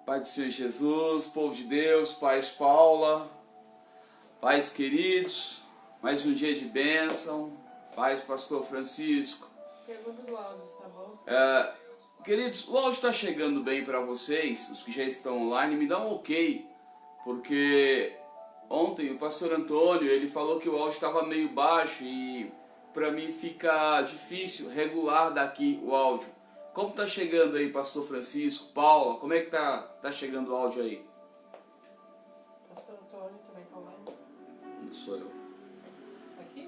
Pai do Senhor Jesus, povo de Deus, pais Paula, pais queridos, mais um dia de bênção, pais pastor Francisco. Pergunta os áudios, tá bom? Queridos, o áudio está chegando bem para vocês, os que já estão online, me dá um ok, porque ontem o pastor Antônio, ele falou que o áudio estava meio baixo e para mim fica difícil regular daqui o áudio. Como tá chegando aí, pastor Francisco, Paula, como é que tá chegando o áudio aí? Pastor Antônio também tá online? Não sou eu. Aqui?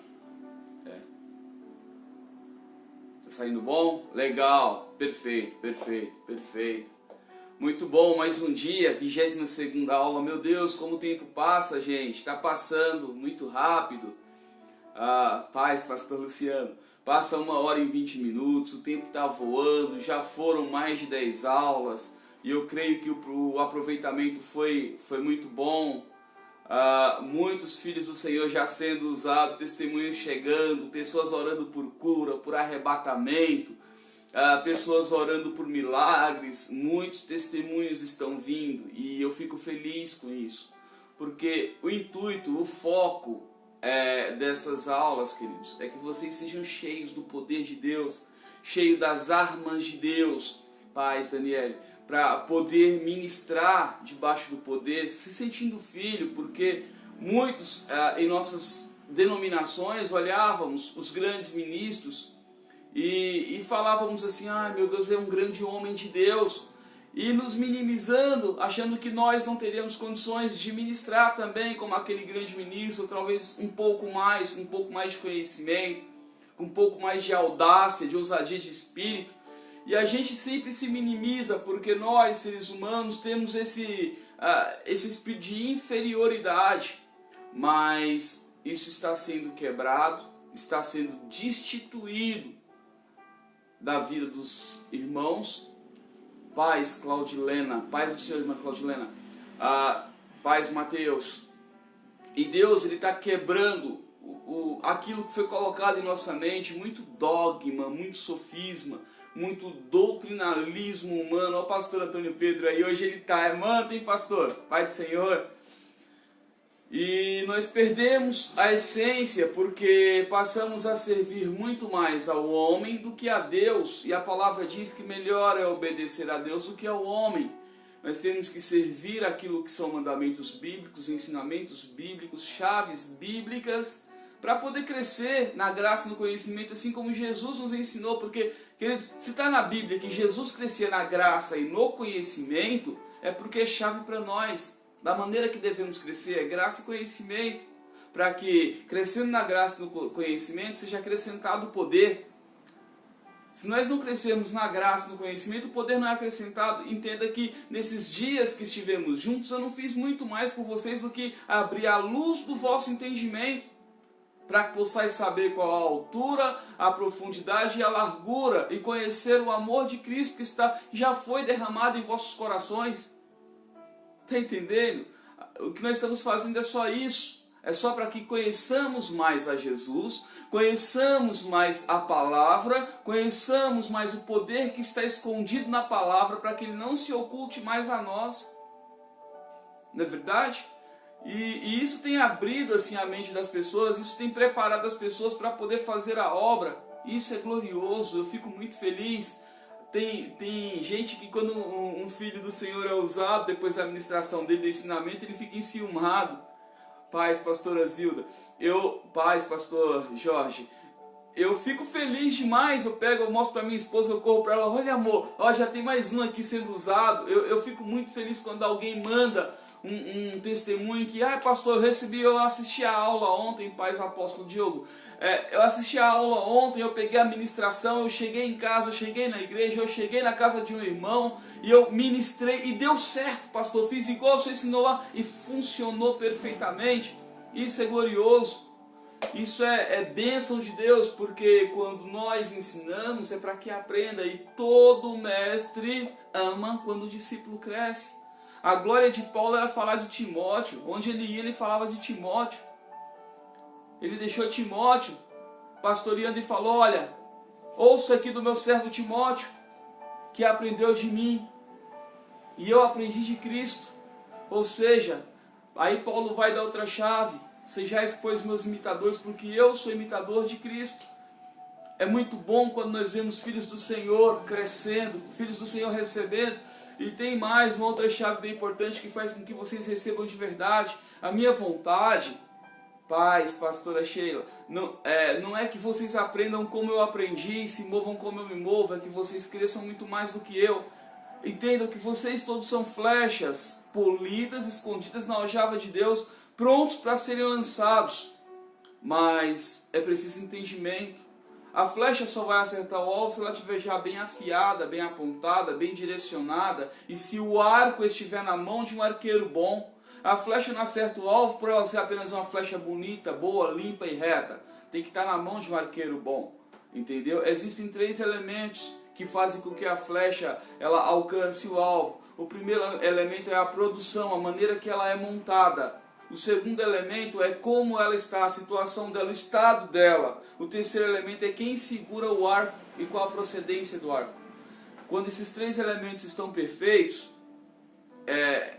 É. Tá saindo bom? Legal, perfeito. Muito bom, mais um dia, 22ª aula. Meu Deus, como o tempo passa, gente. Tá passando muito rápido. Paz, pastor Luciano. Passa 1h20, o tempo está voando, já foram mais de 10 aulas e eu creio que o aproveitamento foi muito bom. Muitos filhos do Senhor já sendo usados, testemunhos chegando, pessoas orando por cura, por arrebatamento, pessoas orando por milagres, muitos testemunhos estão vindo e eu fico feliz com isso, porque o intuito, o foco dessas aulas, queridos, é que vocês sejam cheios do poder de Deus, cheios das armas de Deus, paz, Daniele, para poder ministrar debaixo do poder, se sentindo filho, porque muitos em nossas denominações olhávamos os grandes ministros e falávamos assim, meu Deus, é um grande homem de Deus, e nos minimizando, achando que nós não teríamos condições de ministrar também como aquele grande ministro, talvez um pouco mais de conhecimento, com um pouco mais de audácia, de ousadia de espírito. E a gente sempre se minimiza, porque nós, seres humanos, temos esse espírito de inferioridade. Mas isso está sendo quebrado, está sendo destituído da vida dos irmãos. Paz, Claudilena, paz do Senhor, irmã Claudilena, paz, Mateus. E Deus, Ele está quebrando aquilo que foi colocado em nossa mente, muito dogma, muito sofisma, muito doutrinalismo humano. Olha o pastor Antônio Pedro aí, hoje ele está, irmã, tem pastor, pai do Senhor. E nós perdemos a essência porque passamos a servir muito mais ao homem do que a Deus. E a palavra diz que melhor é obedecer a Deus do que ao homem. Nós temos que servir aquilo que são mandamentos bíblicos, ensinamentos bíblicos, chaves bíblicas, para poder crescer na graça e no conhecimento, assim como Jesus nos ensinou. Porque, queridos, se está na Bíblia que Jesus crescia na graça e no conhecimento, é porque é chave para nós. Da maneira que devemos crescer, é graça e conhecimento, para que, crescendo na graça e no conhecimento, seja acrescentado o poder. Se nós não crescermos na graça e no conhecimento, o poder não é acrescentado. Entenda que nesses dias que estivemos juntos, eu não fiz muito mais por vocês do que abrir a luz do vosso entendimento, para que possais saber qual a altura, a profundidade e a largura, e conhecer o amor de Cristo que já foi derramado em vossos corações. Está entendendo? O que nós estamos fazendo é só isso. É só para que conheçamos mais a Jesus, conheçamos mais a palavra, conheçamos mais o poder que está escondido na palavra, para que ele não se oculte mais a nós. Não é verdade? E isso tem abrido assim a mente das pessoas, isso tem preparado as pessoas para poder fazer a obra. Isso é glorioso, eu fico muito feliz. Tem gente que quando um filho do Senhor é usado, depois da administração dele, do ensinamento, ele fica enciumado. Paz, pastora Zilda. Paz, pastor Jorge. Eu fico feliz demais, eu mostro para minha esposa, eu corro para ela, olha amor, já tem mais um aqui sendo usado. Eu fico muito feliz quando alguém manda um testemunho que, pastor, eu assisti a aula ontem, paz, apóstolo Diogo. Eu assisti a aula ontem, eu peguei a ministração, eu cheguei em casa, eu cheguei na igreja, eu cheguei na casa de um irmão e eu ministrei e deu certo, pastor, fiz igual você ensinou lá e funcionou perfeitamente. Isso é glorioso, isso é bênção de Deus, porque quando nós ensinamos é para que aprenda, e todo mestre ama quando o discípulo cresce. A glória de Paulo era falar de Timóteo, onde ele ia ele falava de Timóteo. Ele deixou Timóteo pastoreando e falou, olha, ouça aqui do meu servo Timóteo, que aprendeu de mim. e eu aprendi de Cristo. Ou seja, aí Paulo vai dar outra chave: sejais, pois, meus imitadores, porque eu sou imitador de Cristo. É muito bom quando nós vemos filhos do Senhor crescendo, filhos do Senhor recebendo. E tem mais uma outra chave bem importante que faz com que vocês recebam de verdade. A minha vontade, pais, pastora Sheila, não é que vocês aprendam como eu aprendi e se movam como eu me movo, é que vocês cresçam muito mais do que eu. Entendam que vocês todos são flechas polidas, escondidas na aljava de Deus, prontos para serem lançados. Mas é preciso entendimento. A flecha só vai acertar o alvo se ela estiver já bem afiada, bem apontada, bem direcionada, e se o arco estiver na mão de um arqueiro bom. A flecha não acerta o alvo por ela ser apenas uma flecha bonita, boa, limpa e reta. Tem que estar na mão de um arqueiro bom, entendeu? Existem 3 elementos que fazem com que a flecha ela alcance o alvo. O primeiro elemento é a produção, a maneira que ela é montada. O segundo elemento é como ela está, a situação dela, o estado dela. O terceiro elemento é quem segura o arco e qual a procedência do arco. Quando esses 3 elementos estão perfeitos, é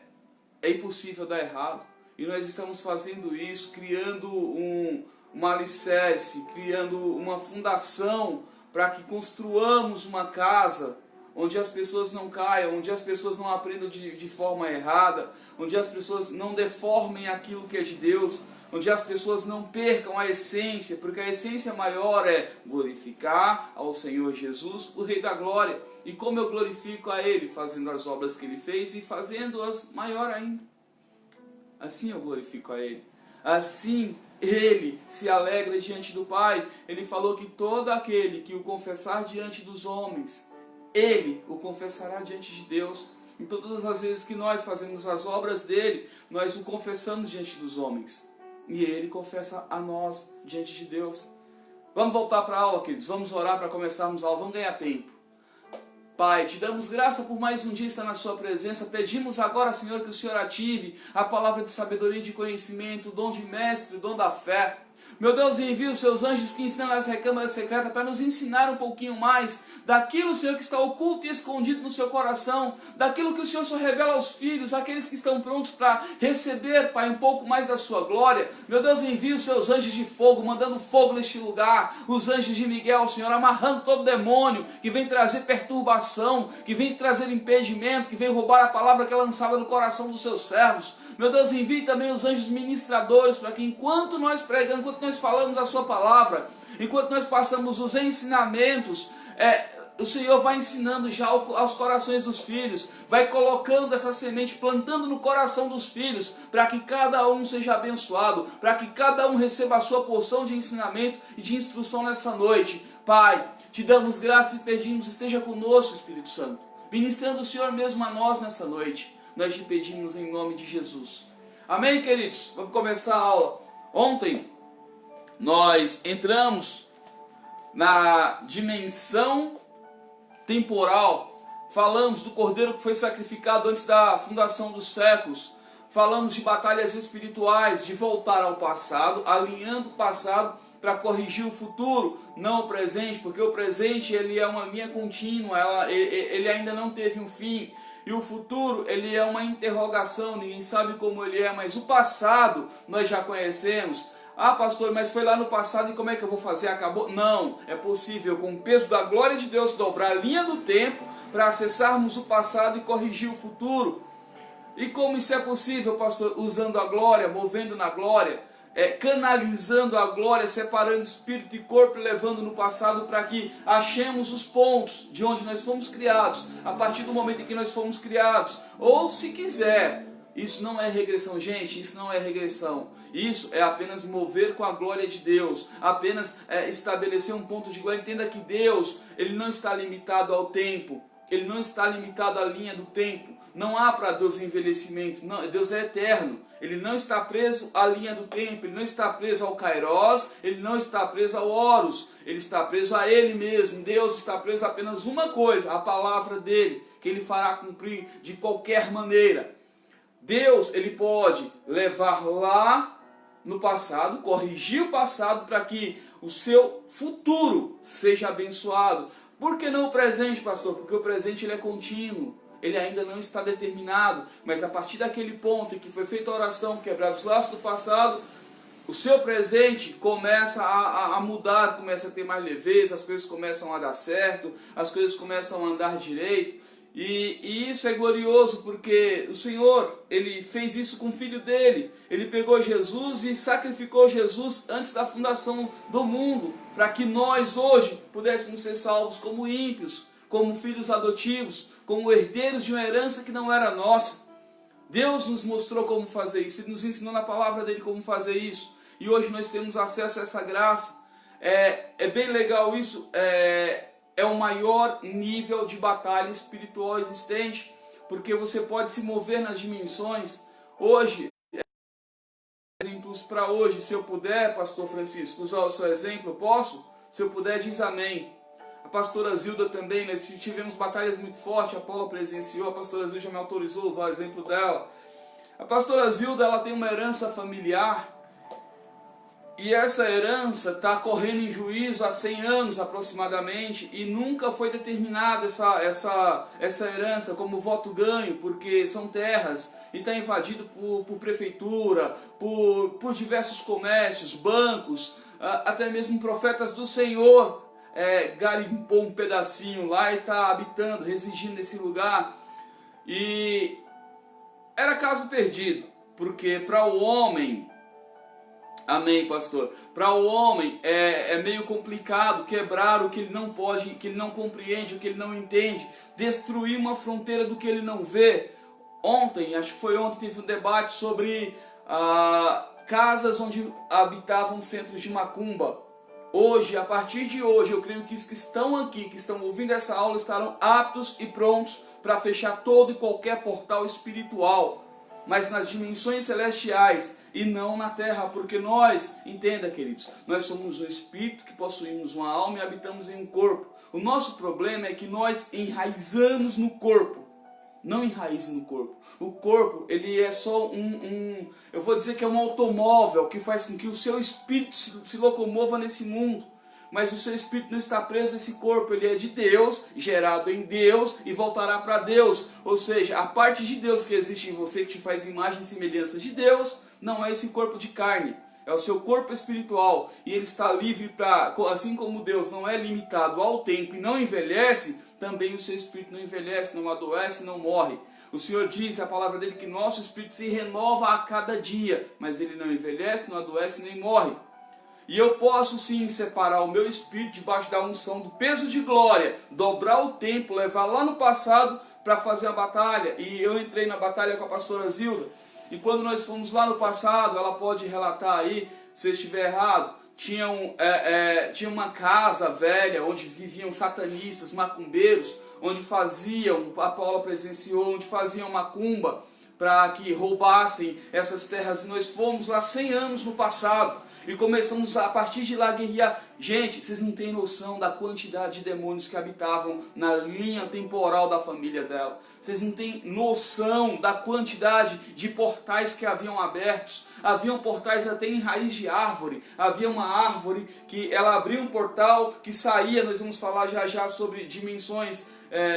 impossível dar errado. E nós estamos fazendo isso, criando um alicerce, criando uma fundação para que construamos uma casa onde as pessoas não caiam, onde as pessoas não aprendam de forma errada, onde as pessoas não deformem aquilo que é de Deus, onde as pessoas não percam a essência, porque a essência maior é glorificar ao Senhor Jesus, o Rei da Glória. E como eu glorifico a Ele? Fazendo as obras que Ele fez e fazendo-as maior ainda. Assim eu glorifico a Ele. Assim Ele se alegra diante do Pai. Ele falou que todo aquele que o confessar diante dos homens, Ele o confessará diante de Deus. Em todas as vezes que nós fazemos as obras dele, nós o confessamos diante dos homens. E Ele confessa a nós diante de Deus. Vamos voltar para a aula, queridos. Vamos orar para começarmos a aula. Vamos ganhar tempo. Pai, te damos graça por mais um dia estar na sua presença. Pedimos agora, Senhor, que o Senhor ative a palavra de sabedoria e de conhecimento, o dom de mestre, o dom da fé. Meu Deus, envia os seus anjos que ensinam nas recâmaras secretas para nos ensinar um pouquinho mais daquilo, Senhor, que está oculto e escondido no seu coração, daquilo que o Senhor só revela aos filhos, aqueles que estão prontos para receber, Pai, um pouco mais da sua glória. Meu Deus, envia os seus anjos de fogo, mandando fogo neste lugar, os anjos de Miguel, Senhor, amarrando todo demônio que vem trazer perturbação, que vem trazer impedimento, que vem roubar a palavra que é lançada no coração dos seus servos. Meu Deus, envie também os anjos ministradores para que enquanto nós pregamos, enquanto nós falamos a sua palavra, enquanto nós passamos os ensinamentos, o Senhor vai ensinando já aos corações dos filhos, vai colocando essa semente, plantando no coração dos filhos, para que cada um seja abençoado, para que cada um receba a sua porção de ensinamento e de instrução nessa noite. Pai, te damos graça e pedimos, esteja conosco, Espírito Santo, ministrando o Senhor mesmo a nós nessa noite. Nós te pedimos em nome de Jesus. Amém, queridos? Vamos começar a aula. Ontem nós entramos na dimensão temporal. Falamos do Cordeiro que foi sacrificado antes da fundação dos séculos. Falamos de batalhas espirituais, de voltar ao passado, alinhando o passado para corrigir o futuro, não o presente, porque o presente ele é uma linha contínua, ele ainda não teve um fim. E o futuro, ele é uma interrogação, ninguém sabe como ele é, mas o passado nós já conhecemos. Ah, pastor, mas foi lá no passado e como é que eu vou fazer? Acabou? Não, é possível com o peso da glória de Deus dobrar a linha do tempo para acessarmos o passado e corrigir o futuro. E como isso é possível, pastor? Usando a glória, movendo na glória, canalizando a glória, separando espírito e corpo e levando no passado para que achemos os pontos de onde nós fomos criados, a partir do momento em que nós fomos criados. Ou se quiser, isso não é regressão, gente, isso não é regressão. Isso é apenas mover com a glória de Deus, apenas estabelecer um ponto de glória. Entenda que Deus, ele não está limitado ao tempo, ele não está limitado à linha do tempo. Não há para Deus envelhecimento, não, Deus é eterno. Ele não está preso à linha do tempo, ele não está preso ao Kairos, ele não está preso ao Horus, ele está preso a ele mesmo. Deus está preso a apenas uma coisa, a palavra dele, que ele fará cumprir de qualquer maneira. Deus, ele pode levar lá no passado, corrigir o passado para que o seu futuro seja abençoado. Por que não o presente, pastor? Porque o presente ele é contínuo. ele ainda não está determinado, mas a partir daquele ponto em que foi feita a oração, quebrados os laços do passado, o seu presente começa a mudar, começa a ter mais leveza, as coisas começam a dar certo, as coisas começam a andar direito. E isso é glorioso porque o Senhor, Ele fez isso com o Filho dele. Ele pegou Jesus e sacrificou Jesus antes da fundação do mundo, para que nós hoje pudéssemos ser salvos como ímpios, como filhos adotivos, como herdeiros de uma herança que não era nossa. Deus nos mostrou como fazer isso, Ele nos ensinou na palavra dele como fazer isso. E hoje nós temos acesso a essa graça. É bem legal isso. É o maior nível de batalha espiritual existente, porque você pode se mover nas dimensões. Hoje, exemplos para hoje, se eu puder, pastor Francisco, usar o seu exemplo, eu posso? Se eu puder, diz amém. A pastora Zilda também, nós tivemos batalhas muito fortes, a Paula presenciou, a pastora Zilda já me autorizou a usar o exemplo dela. A pastora Zilda, ela tem uma herança familiar, e essa herança está correndo em juízo há 100 anos aproximadamente, e nunca foi determinada essa herança como voto ganho, porque são terras, e está invadido por prefeitura, por diversos comércios, bancos, até mesmo profetas do Senhor garimpou um pedacinho lá e está habitando, residindo nesse lugar. E era caso perdido, porque para o homem... Amém, pastor. Para o homem é meio complicado quebrar o que ele não pode, que ele não compreende, o que ele não entende, destruir uma fronteira do que ele não vê. Ontem, acho que foi ontem, teve um debate sobre casas onde habitavam centros de macumba. Hoje, a partir de hoje, eu creio que os que estão aqui, que estão ouvindo essa aula, estarão aptos e prontos para fechar todo e qualquer portal espiritual, mas nas dimensões celestiais e não na terra, porque nós, entenda queridos, nós somos um espírito que possuímos uma alma e habitamos em um corpo. O nosso problema é que nós enraizamos no corpo, não enraize no corpo. O corpo, ele é só eu vou dizer que é um automóvel que faz com que o seu espírito se locomova nesse mundo. Mas o seu espírito não está preso a esse corpo, ele é de Deus, gerado em Deus e voltará para Deus. Ou seja, a parte de Deus que existe em você, que te faz imagem e semelhança de Deus, não é esse corpo de carne, é o seu corpo espiritual. E ele está livre para, assim como Deus não é limitado ao tempo e não envelhece, também o seu espírito não envelhece, não adoece, não morre. O Senhor diz, a palavra dele, que nosso espírito se renova a cada dia, mas ele não envelhece, não adoece, nem morre. E eu posso sim separar o meu espírito debaixo da unção do peso de glória, dobrar o tempo, levar lá no passado para fazer a batalha. E eu entrei na batalha com a pastora Zilda, e quando nós fomos lá no passado, ela pode relatar aí, se eu estiver errado, tinha uma casa velha onde viviam satanistas, macumbeiros, onde faziam, a Paula presenciou, onde faziam macumba para que roubassem essas terras. E nós fomos lá 100 anos no passado. E começamos a partir de lá a guerrear. Gente, vocês não têm noção da quantidade de demônios que habitavam na linha temporal da família dela. Vocês não têm noção da quantidade de portais que haviam abertos. Haviam portais até em raiz de árvore. Havia uma árvore que ela abria um portal que saía. Nós vamos falar já já sobre dimensões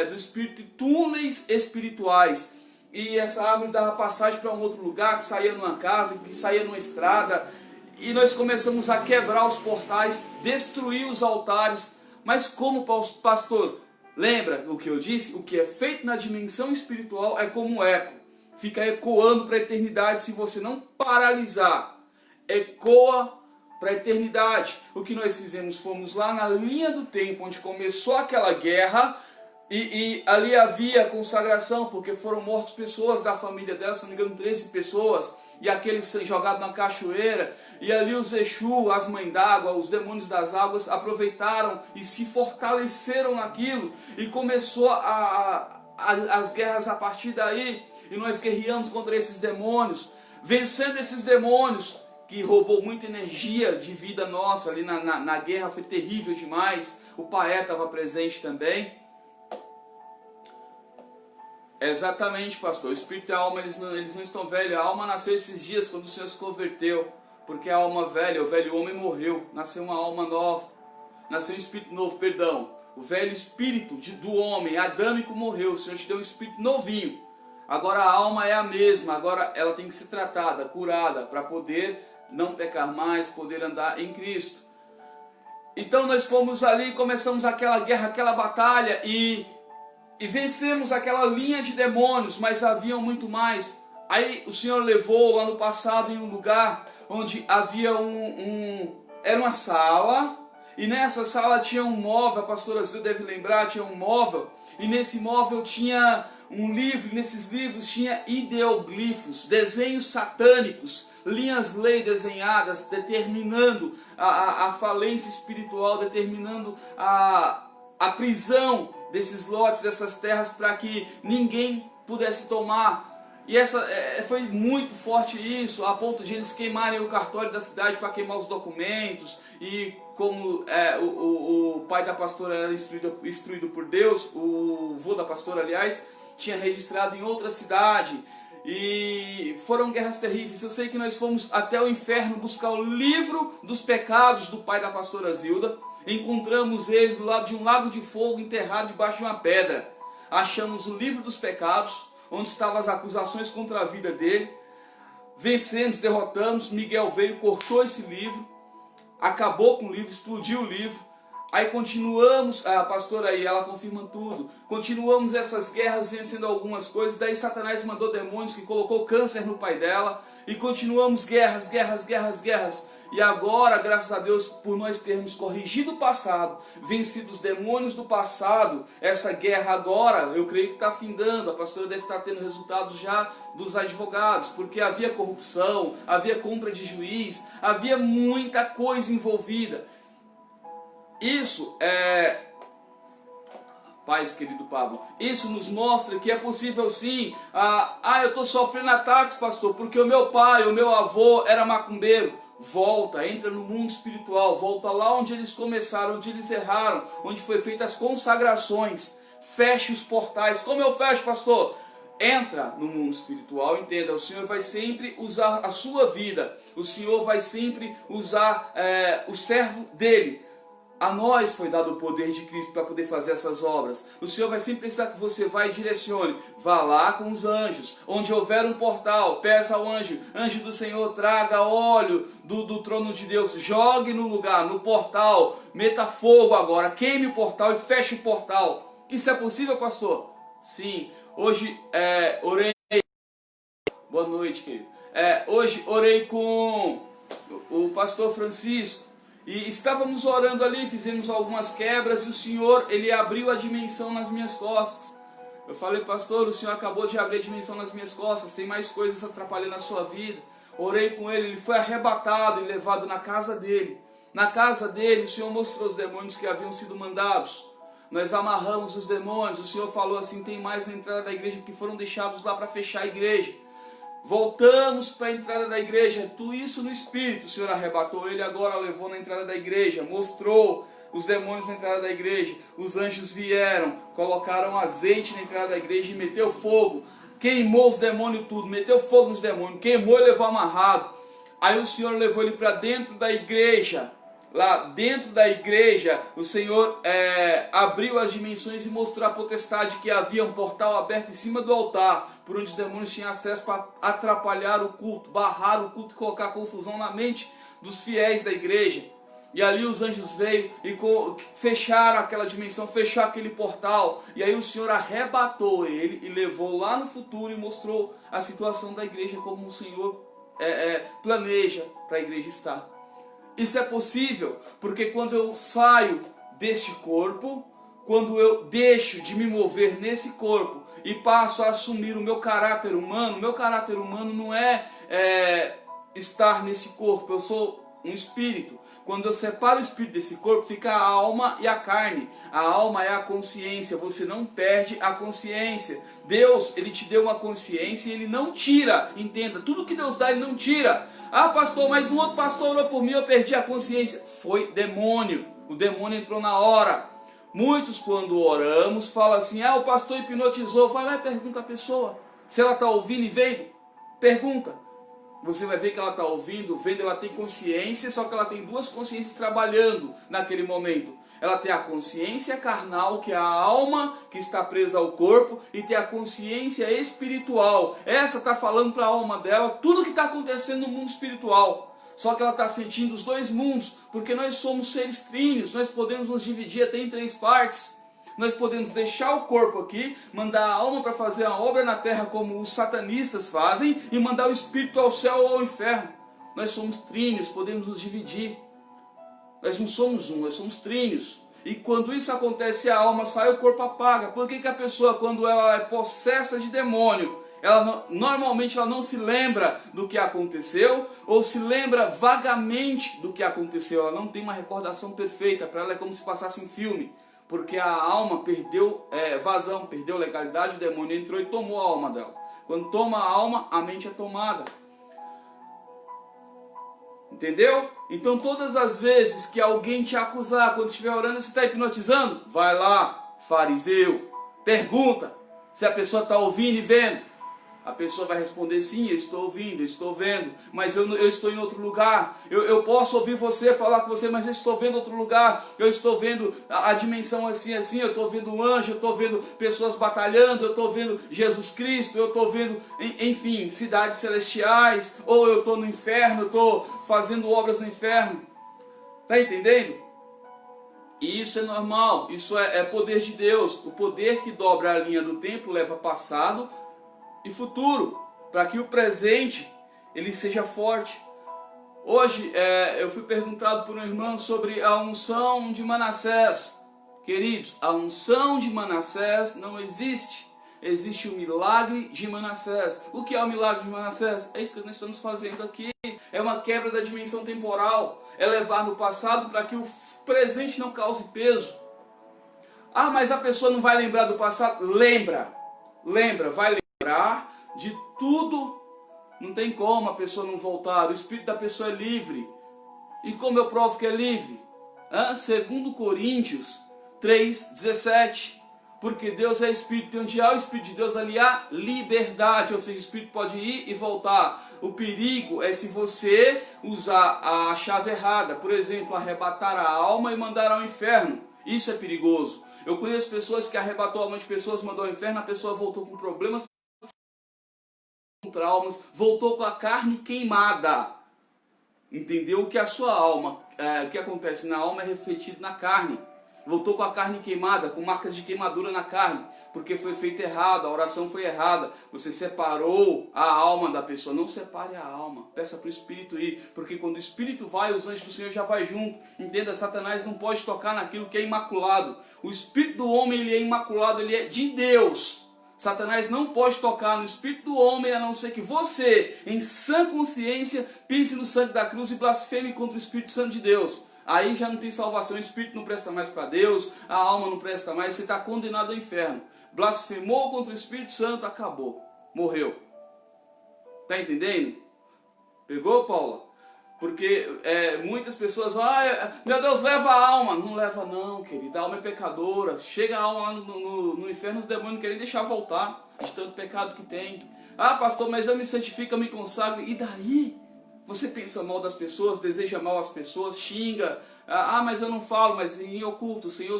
do espírito e túneis espirituais. E essa árvore dava passagem para um outro lugar, que saía numa casa, que saía numa estrada. E nós começamos a quebrar os portais, destruir os altares. Mas como, pastor, lembra o que eu disse? O que é feito na dimensão espiritual é como um eco. Fica ecoando para a eternidade se você não paralisar. Ecoa para a eternidade. O que nós fizemos? Fomos lá na linha do tempo, onde começou aquela guerra. E ali havia consagração, porque foram mortas pessoas da família dela, se não me engano 13 pessoas. E aquele jogado na cachoeira, e ali os Exu, as mães d'água, os demônios das águas aproveitaram e se fortaleceram naquilo, e começou as guerras a partir daí, e nós guerreamos contra esses demônios, vencendo esses demônios, que roubou muita energia de vida nossa, ali na guerra foi terrível demais, o Paé estava presente também. Exatamente, pastor. O espírito e a alma, eles não estão velhos. A alma nasceu esses dias quando o Senhor se converteu. Porque a alma velha, o velho homem morreu. Nasceu uma alma nova. Nasceu um espírito novo, perdão. O velho espírito do homem adâmico morreu. O Senhor te deu um espírito novinho. Agora a alma é a mesma. Agora ela tem que ser tratada, curada, para poder não pecar mais, poder andar em Cristo. Então nós fomos ali e começamos aquela guerra, aquela batalha e vencemos aquela linha de demônios, mas haviam muito mais. Aí o Senhor levou lá no passado em um lugar onde havia era uma sala, e nessa sala tinha um móvel, a pastora Zil deve lembrar, tinha um móvel, e nesse móvel tinha um livro, nesses livros tinha ideoglifos, desenhos satânicos, linhas lei desenhadas, determinando a falência espiritual, determinando a prisão desses lotes, dessas terras, para que ninguém pudesse tomar. E foi muito forte isso, a ponto de eles queimarem o cartório da cidade para queimar os documentos. E como o pai da pastora era instruído por Deus, o vô da pastora, aliás, tinha registrado em outra cidade. E foram guerras terríveis. Eu sei que nós fomos até o inferno buscar o livro dos pecados do pai da pastora Zilda. Encontramos ele do lado de um lago de fogo, enterrado debaixo de uma pedra. Achamos o livro dos pecados, onde estavam as acusações contra a vida dele. Vencemos, derrotamos. Miguel veio, cortou esse livro, acabou com o livro, explodiu o livro. Aí continuamos, a pastora aí, ela confirma tudo. Continuamos essas guerras, vencendo algumas coisas. Daí Satanás mandou demônios que colocou câncer no pai dela. E continuamos guerras. E agora, graças a Deus, por nós termos corrigido o passado, vencido os demônios do passado, essa guerra agora, eu creio que está findando. A pastora deve estar tendo resultados já dos advogados, porque havia corrupção, havia compra de juiz, havia muita coisa envolvida. Isso paz, querido Pablo, isso nos mostra que é possível sim. Eu estou sofrendo ataques, pastor, porque o meu pai, o meu avô era macumbeiro. Volta, entra no mundo espiritual, volta lá onde eles começaram, onde eles erraram, onde foi feitas as consagrações. Feche os portais. Como eu fecho, pastor? Entra no mundo espiritual, entenda, o Senhor vai sempre usar a sua vida, o Senhor vai sempre usar o servo dele. A nós foi dado o poder de Cristo para poder fazer essas obras. O Senhor vai sempre precisar que você vá e direcione. Vá lá com os anjos. Onde houver um portal, peça ao anjo. Anjo do Senhor, traga óleo do trono de Deus. Jogue no lugar, no portal. Meta fogo agora. Queime o portal e feche o portal. Isso é possível, pastor? Sim. Hoje orei. Boa noite, querido. Hoje orei com o pastor Francisco. E estávamos orando ali, fizemos algumas quebras e o Senhor, Ele abriu a dimensão nas minhas costas. Eu falei, pastor, o Senhor acabou de abrir a dimensão nas minhas costas, tem mais coisas atrapalhando a sua vida. Orei com ele foi arrebatado e levado na casa dele. Na casa dele, o Senhor mostrou os demônios que haviam sido mandados. Nós amarramos os demônios, o Senhor falou assim, tem mais na entrada da igreja que foram deixados lá para fechar a igreja. Voltamos para a entrada da igreja, tudo isso no Espírito, o Senhor arrebatou ele, agora levou na entrada da igreja, mostrou os demônios na entrada da igreja, os anjos vieram, colocaram azeite na entrada da igreja e meteu fogo, queimou os demônios tudo, meteu fogo nos demônios, queimou e levou amarrado. Aí o Senhor levou ele para dentro da igreja. Lá dentro da igreja, o Senhor abriu as dimensões e mostrou a potestade que havia um portal aberto em cima do altar, por onde os demônios tinham acesso para atrapalhar o culto, barrar o culto e colocar confusão na mente dos fiéis da igreja. E ali os anjos veio e fecharam aquela dimensão, fecharam aquele portal. E aí o Senhor arrebatou ele e levou lá no futuro e mostrou a situação da igreja como o Senhor planeja para a igreja estar. Isso é possível porque quando eu saio deste corpo, quando eu deixo de me mover nesse corpo e passo a assumir o meu caráter humano não é estar nesse corpo, eu sou um espírito. Quando eu separo o espírito desse corpo, fica a alma e a carne. A alma é a consciência, você não perde a consciência. Deus, Ele te deu uma consciência e Ele não tira, entenda, tudo que Deus dá Ele não tira. Ah, pastor, mas um outro pastor orou por mim, eu perdi a consciência. Foi demônio, o demônio entrou na hora. Muitos quando oramos falam assim, o pastor hipnotizou. Vai lá e pergunta a pessoa, se ela está ouvindo e vendo, pergunta. Você vai ver que ela está ouvindo, vendo, ela tem consciência, só que ela tem duas consciências trabalhando naquele momento. Ela tem a consciência carnal, que é a alma que está presa ao corpo, e tem a consciência espiritual. Essa está falando para a alma dela tudo o que está acontecendo no mundo espiritual. Só que ela está sentindo os dois mundos, porque nós somos seres tríneos, nós podemos nos dividir até em 3 partes. Nós podemos deixar o corpo aqui, mandar a alma para fazer a obra na terra como os satanistas fazem, e mandar o espírito ao céu ou ao inferno. Nós somos tríneos, podemos nos dividir. Nós não somos um, nós somos tríneos. E quando isso acontece, a alma sai, o corpo apaga. Por que a pessoa, quando ela é possessa de demônio, normalmente ela não se lembra do que aconteceu, ou se lembra vagamente do que aconteceu? Ela não tem uma recordação perfeita. Para ela é como se passasse um filme. Porque a alma perdeu vazão, perdeu legalidade, o demônio entrou e tomou a alma dela. Quando toma a alma, a mente é tomada. Entendeu? Então todas as vezes que alguém te acusar, quando estiver orando, você está hipnotizando? Vai lá, fariseu, pergunta se a pessoa está ouvindo e vendo. A pessoa vai responder: sim, eu estou ouvindo, eu estou vendo, mas eu estou em outro lugar. Eu posso ouvir você, falar com você, mas eu estou vendo outro lugar. Eu estou vendo a dimensão assim, assim, eu estou vendo um anjo, eu estou vendo pessoas batalhando, eu estou vendo Jesus Cristo, eu estou vendo, enfim, cidades celestiais, ou eu estou no inferno, eu estou fazendo obras no inferno. Está entendendo? E isso é normal, isso é poder de Deus. O poder que dobra a linha do tempo leva passado e futuro, para que o presente ele seja forte. Hoje eu fui perguntado por um irmão sobre a unção de Manassés. Queridos, a unção de Manassés não existe. Existe o milagre de Manassés. O que é o milagre de Manassés? É isso que nós estamos fazendo aqui. É uma quebra da dimensão temporal. É levar no passado para que o presente não cause peso. Ah, mas a pessoa não vai lembrar do passado? Lembra, vai lembrar de tudo. Não tem como a pessoa não voltar. O espírito da pessoa é livre. E como eu provo que é livre? 2 Coríntios 3:17. Porque Deus é espírito, e onde há o espírito de Deus, ali há liberdade. Ou seja, o espírito pode ir e voltar. O perigo é se você usar a chave errada. Por exemplo, arrebatar a alma e mandar ao inferno. Isso é perigoso. Eu conheço pessoas que arrebatou a alma de pessoas, mandou ao inferno, a pessoa voltou com problemas, com traumas, voltou com a carne queimada. Entendeu? Que a sua alma, o que acontece na alma é refletido na carne. Voltou com a carne queimada, com marcas de queimadura na carne, porque foi feito errado, a oração foi errada. Você separou a alma da pessoa. Não separe a alma, peça para o Espírito ir, porque quando o Espírito vai, os anjos do Senhor já vai junto. Entenda, Satanás não pode tocar naquilo que é imaculado. O Espírito do homem, ele é imaculado, ele é de Deus. Satanás não pode tocar no Espírito do homem, a não ser que você, em sã consciência, pense no sangue da cruz e blasfeme contra o Espírito Santo de Deus. Aí já não tem salvação, o espírito não presta mais para Deus, a alma não presta mais, você está condenado ao inferno. Blasfemou contra o Espírito Santo, acabou, morreu. Está entendendo? Pegou, Paula? Porque muitas pessoas vão: meu Deus, leva a alma. Não leva não, querida, a alma é pecadora. Chega a alma lá no inferno, os demônios não querem deixar voltar, de tanto pecado que tem. Ah, pastor, mas eu me santifico, eu me consagro, e daí? Você pensa mal das pessoas, deseja mal às pessoas, xinga. Ah, mas eu não falo, mas em oculto, o Senhor, o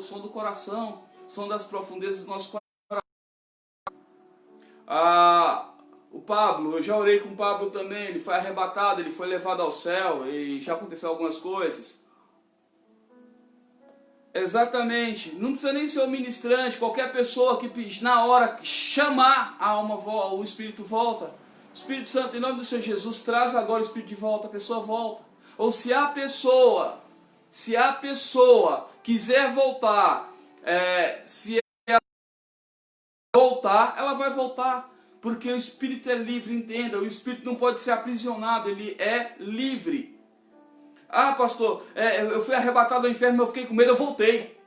som do coração, som das profundezas do nosso coração. O Pablo, eu já orei com o Pablo também, ele foi arrebatado, ele foi levado ao céu, e já aconteceu algumas coisas. Exatamente, não precisa nem ser um ministrante, qualquer pessoa que na hora chamar a alma, o espírito volta. Espírito Santo, em nome do Senhor Jesus, traz agora o espírito de volta, a pessoa volta. Ou se a pessoa quiser voltar, se ela voltar, ela vai voltar. Porque o espírito é livre, entenda, o espírito não pode ser aprisionado, ele é livre. Ah, pastor, eu fui arrebatado ao inferno, eu fiquei com medo, eu voltei.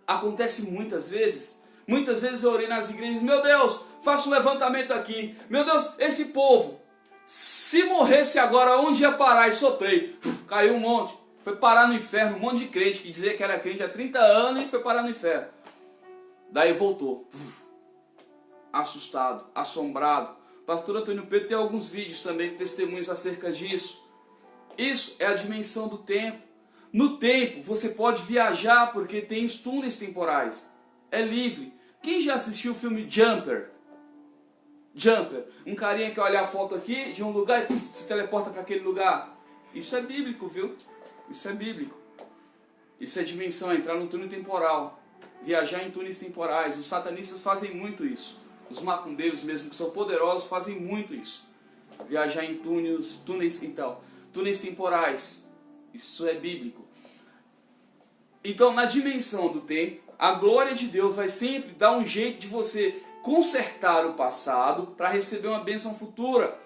Acontece muitas vezes. Muitas vezes eu orei nas igrejas: meu Deus, faça um levantamento aqui. Meu Deus, esse povo, se morresse agora, onde ia parar? E soprei. Caiu um monte. Foi parar no inferno, um monte de crente que dizia que era crente há 30 anos e foi parar no inferno. Daí voltou. Assustado, assombrado. Pastor Antônio Pedro tem alguns vídeos também, testemunhos acerca disso. Isso é a dimensão do tempo. No tempo, você pode viajar porque tem os túneis temporais. É livre. Quem já assistiu o filme Jumper? Jumper. Um carinha que olha a foto aqui de um lugar e se teleporta para aquele lugar. Isso é bíblico, viu? Isso é bíblico. Isso é dimensão, entrar no túnel temporal. Viajar em túneis temporais. Os satanistas fazem muito isso. Os macumbeiros mesmo, que são poderosos, fazem muito isso. Viajar em túneis temporais. Isso é bíblico. Então, na dimensão do tempo, a glória de Deus vai sempre dar um jeito de você consertar o passado para receber uma bênção futura.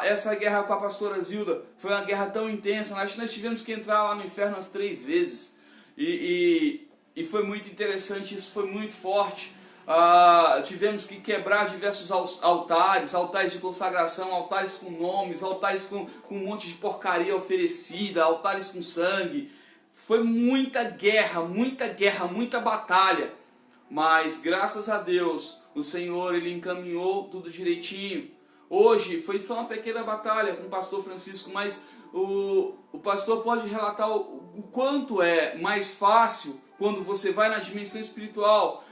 Essa guerra com a pastora Zilda foi uma guerra tão intensa. Acho que nós tivemos que entrar lá no inferno umas 3 vezes. E foi muito interessante, isso foi muito forte. Tivemos que quebrar diversos altares de consagração, altares com nomes, altares com um monte de porcaria oferecida, altares com sangue. Foi muita guerra, muita batalha. Mas graças a Deus, o Senhor ele encaminhou tudo direitinho. Hoje foi só uma pequena batalha com o pastor Francisco, mas o pastor pode relatar o quanto é mais fácil quando você vai na dimensão espiritual.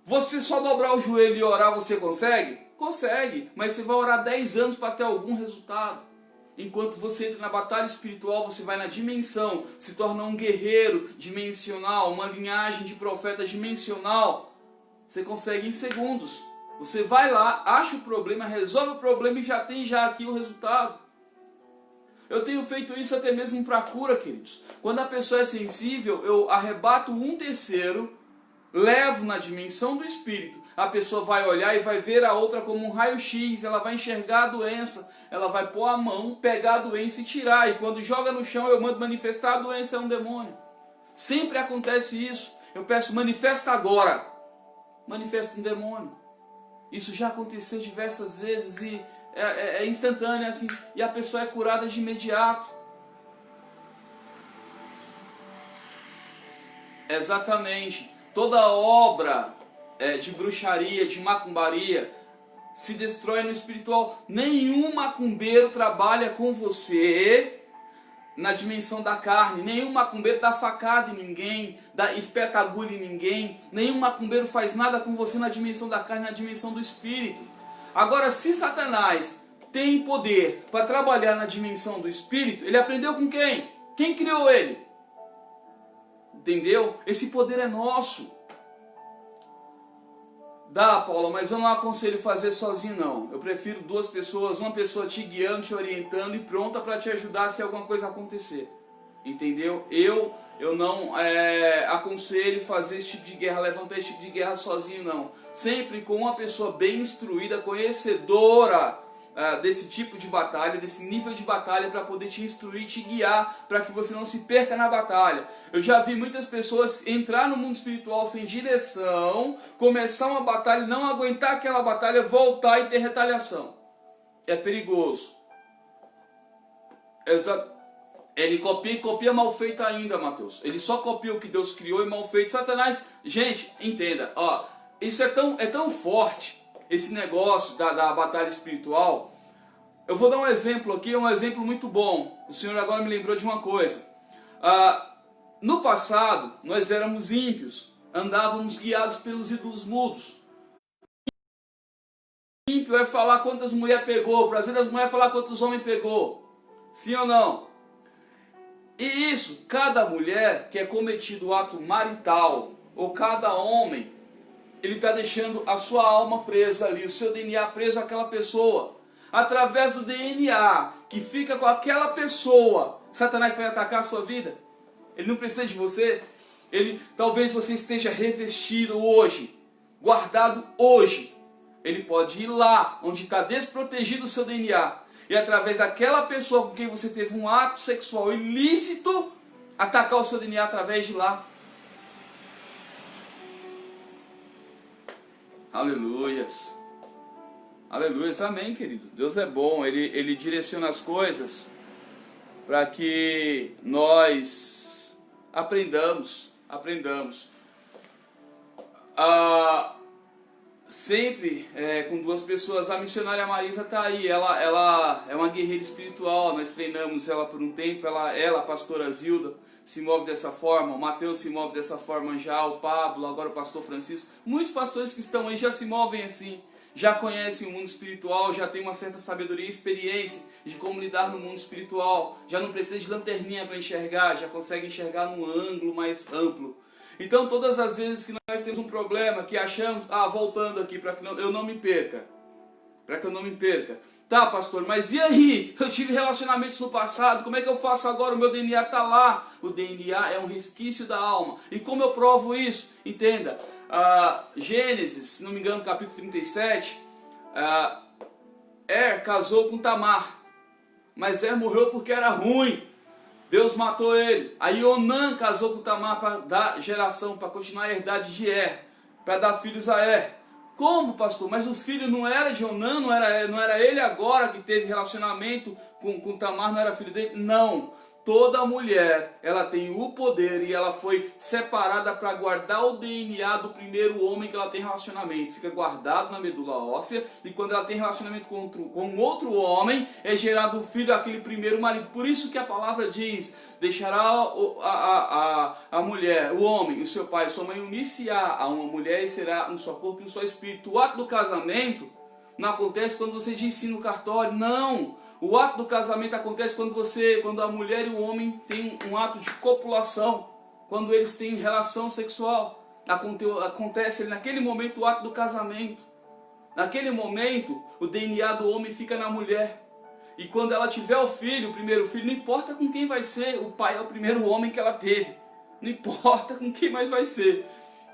Você só dobrar o joelho e orar, você consegue? Consegue, mas você vai orar 10 anos para ter algum resultado. Enquanto você entra na batalha espiritual, você vai na dimensão, se torna um guerreiro dimensional, uma linhagem de profetas dimensional. Você consegue em segundos. Você vai lá, acha o problema, resolve o problema e já tem aqui o resultado. Eu tenho feito isso até mesmo para cura, queridos. Quando a pessoa é sensível, eu arrebato 1/3, levo na dimensão do espírito. A pessoa vai olhar e vai ver a outra como um raio-x, ela vai enxergar a doença, ela vai pôr a mão, pegar a doença e tirar. E quando joga no chão, eu mando manifestar a doença, é um demônio. Sempre acontece isso. Eu peço, manifesta agora. Manifesta um demônio. Isso já aconteceu diversas vezes e é instantâneo assim, e a pessoa é curada de imediato. Exatamente. Toda obra de bruxaria, de macumbaria, se destrói no espiritual. Nenhum macumbeiro trabalha com você na dimensão da carne. Nenhum macumbeiro dá facada em ninguém, espeta agulha em ninguém. Nenhum macumbeiro faz nada com você na dimensão da carne, na dimensão do espírito. Agora, se Satanás tem poder para trabalhar na dimensão do espírito, ele aprendeu com quem? Quem criou ele? Entendeu? Esse poder é nosso. Dá, Paula, mas eu não aconselho fazer sozinho não. Eu prefiro 2 pessoas, uma pessoa te guiando, te orientando e pronta para te ajudar se alguma coisa acontecer. Entendeu? Eu não aconselho fazer esse tipo de guerra, levantar esse tipo de guerra sozinho não. Sempre com uma pessoa bem instruída, conhecedora desse tipo de batalha, desse nível de batalha, para poder te instruir, te guiar, para que você não se perca na batalha. Eu já vi muitas pessoas entrar no mundo espiritual sem direção, começar uma batalha, não aguentar aquela batalha, voltar e ter retaliação. É perigoso. Ele copia mal feito ainda, Mateus. Ele só copia o que Deus criou e mal feito. Satanás, gente, entenda, isso é tão forte, esse negócio da batalha espiritual. Eu vou dar um exemplo aqui, um exemplo muito bom. O Senhor agora me lembrou de uma coisa. No passado, nós éramos ímpios, andávamos guiados pelos ídolos mudos. Ímpio é falar quantas mulheres pegou, o prazer das mulheres é falar quantos homens pegou. Sim ou não? E isso, cada mulher que é cometido o ato marital, ou cada homem, ele está deixando a sua alma presa ali, o seu DNA preso àquela pessoa. Através do DNA que fica com aquela pessoa, Satanás vai atacar a sua vida. Ele não precisa de você. Talvez você esteja revestido hoje, guardado hoje. Ele pode ir lá, onde está desprotegido o seu DNA, e através daquela pessoa com quem você teve um ato sexual ilícito, atacar o seu DNA através de lá. Aleluias. Aleluias, amém, querido. Deus é bom, Ele direciona as coisas para que nós aprendamos. Sempre com 2 pessoas. A missionária Marisa está aí, ela é uma guerreira espiritual. Nós treinamos ela por um tempo, ela a pastora Zilda, se move dessa forma, o Mateus se move dessa forma já, o Pablo, agora o pastor Francisco. Muitos pastores que estão aí já se movem assim, já conhecem o mundo espiritual, já tem uma certa sabedoria e experiência de como lidar no mundo espiritual, já não precisa de lanterninha para enxergar, já consegue enxergar num ângulo mais amplo. Então todas as vezes que nós temos um problema, que achamos, voltando aqui para que eu não me perca, tá, pastor, mas e aí? Eu tive relacionamentos no passado, como é que eu faço agora? O meu DNA está lá. O DNA é um resquício da alma. E como eu provo isso? Entenda, Gênesis, se não me engano, capítulo 37, casou com Tamar, mas morreu porque era ruim. Deus matou ele. Aí Onã casou com Tamar para dar geração, para continuar a herdade de para dar filhos a Como, pastor? Mas o filho não era de Onã, não era ele agora que teve relacionamento com Tamar, não era filho dele? Não. Toda mulher, ela tem o poder e ela foi separada para guardar o DNA do primeiro homem que ela tem relacionamento. Fica guardado na medula óssea e quando ela tem relacionamento com outro homem, é gerado um filho àquele primeiro marido. Por isso que a palavra diz, deixará a mulher, o homem, o seu pai e sua mãe unir-se-á a uma mulher e será um só corpo e um só espírito. O ato do casamento não acontece quando você diz sim no cartório, não. O ato do casamento acontece quando a mulher e o homem têm um ato de copulação, quando eles têm relação sexual. Acontece naquele momento o ato do casamento. Naquele momento o DNA do homem fica na mulher. E quando ela tiver o filho, o primeiro filho, não importa com quem vai ser, o pai é o primeiro homem que ela teve. Não importa com quem mais vai ser.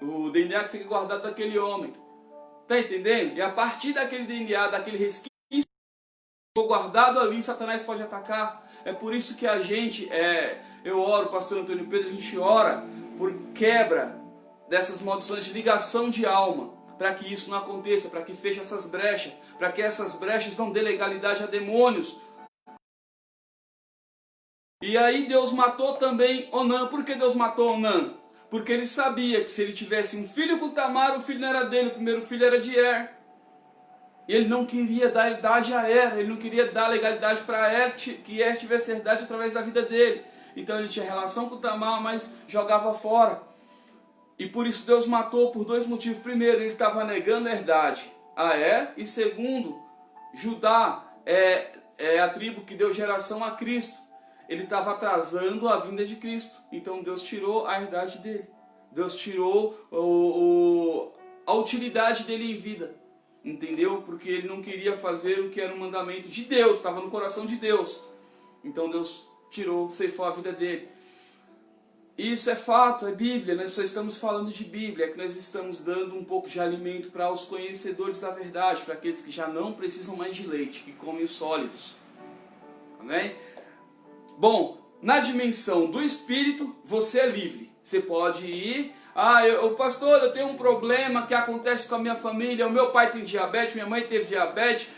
O DNA que fica guardado daquele homem. Está entendendo? E a partir daquele DNA, daquele resquício guardado ali, Satanás pode atacar. É por isso que a gente, eu oro, pastor Antônio Pedro, a gente ora por quebra dessas maldições de ligação de alma, para que isso não aconteça, para que feche essas brechas, para que essas brechas não dê legalidade a demônios. E aí Deus matou também Onã. Por que Deus matou Onã? Porque ele sabia que se ele tivesse um filho com Tamar, o filho não era dele, o primeiro filho era de Ele não queria dar herdade a ele não queria dar legalidade para que tivesse herdade através da vida dele. Então ele tinha relação com Tamar, mas jogava fora. E por isso Deus matou por dois motivos. Primeiro, ele estava negando a herdade a e segundo, Judá é a tribo que deu geração a Cristo. Ele estava atrasando a vinda de Cristo. Então Deus tirou a herdade dele. Deus tirou a utilidade dele em vida. Entendeu? Porque ele não queria fazer o que era um mandamento de Deus, estava no coração de Deus. Então Deus tirou, ceifou a vida dele. Isso é fato, é Bíblia, nós só estamos falando de Bíblia, é que nós estamos dando um pouco de alimento para os conhecedores da verdade, para aqueles que já não precisam mais de leite, que comem os sólidos. Amém? Bom, na dimensão do Espírito, você é livre. Você pode ir... pastor, eu tenho um problema que acontece com a minha família, o meu pai tem diabetes, minha mãe teve diabetes,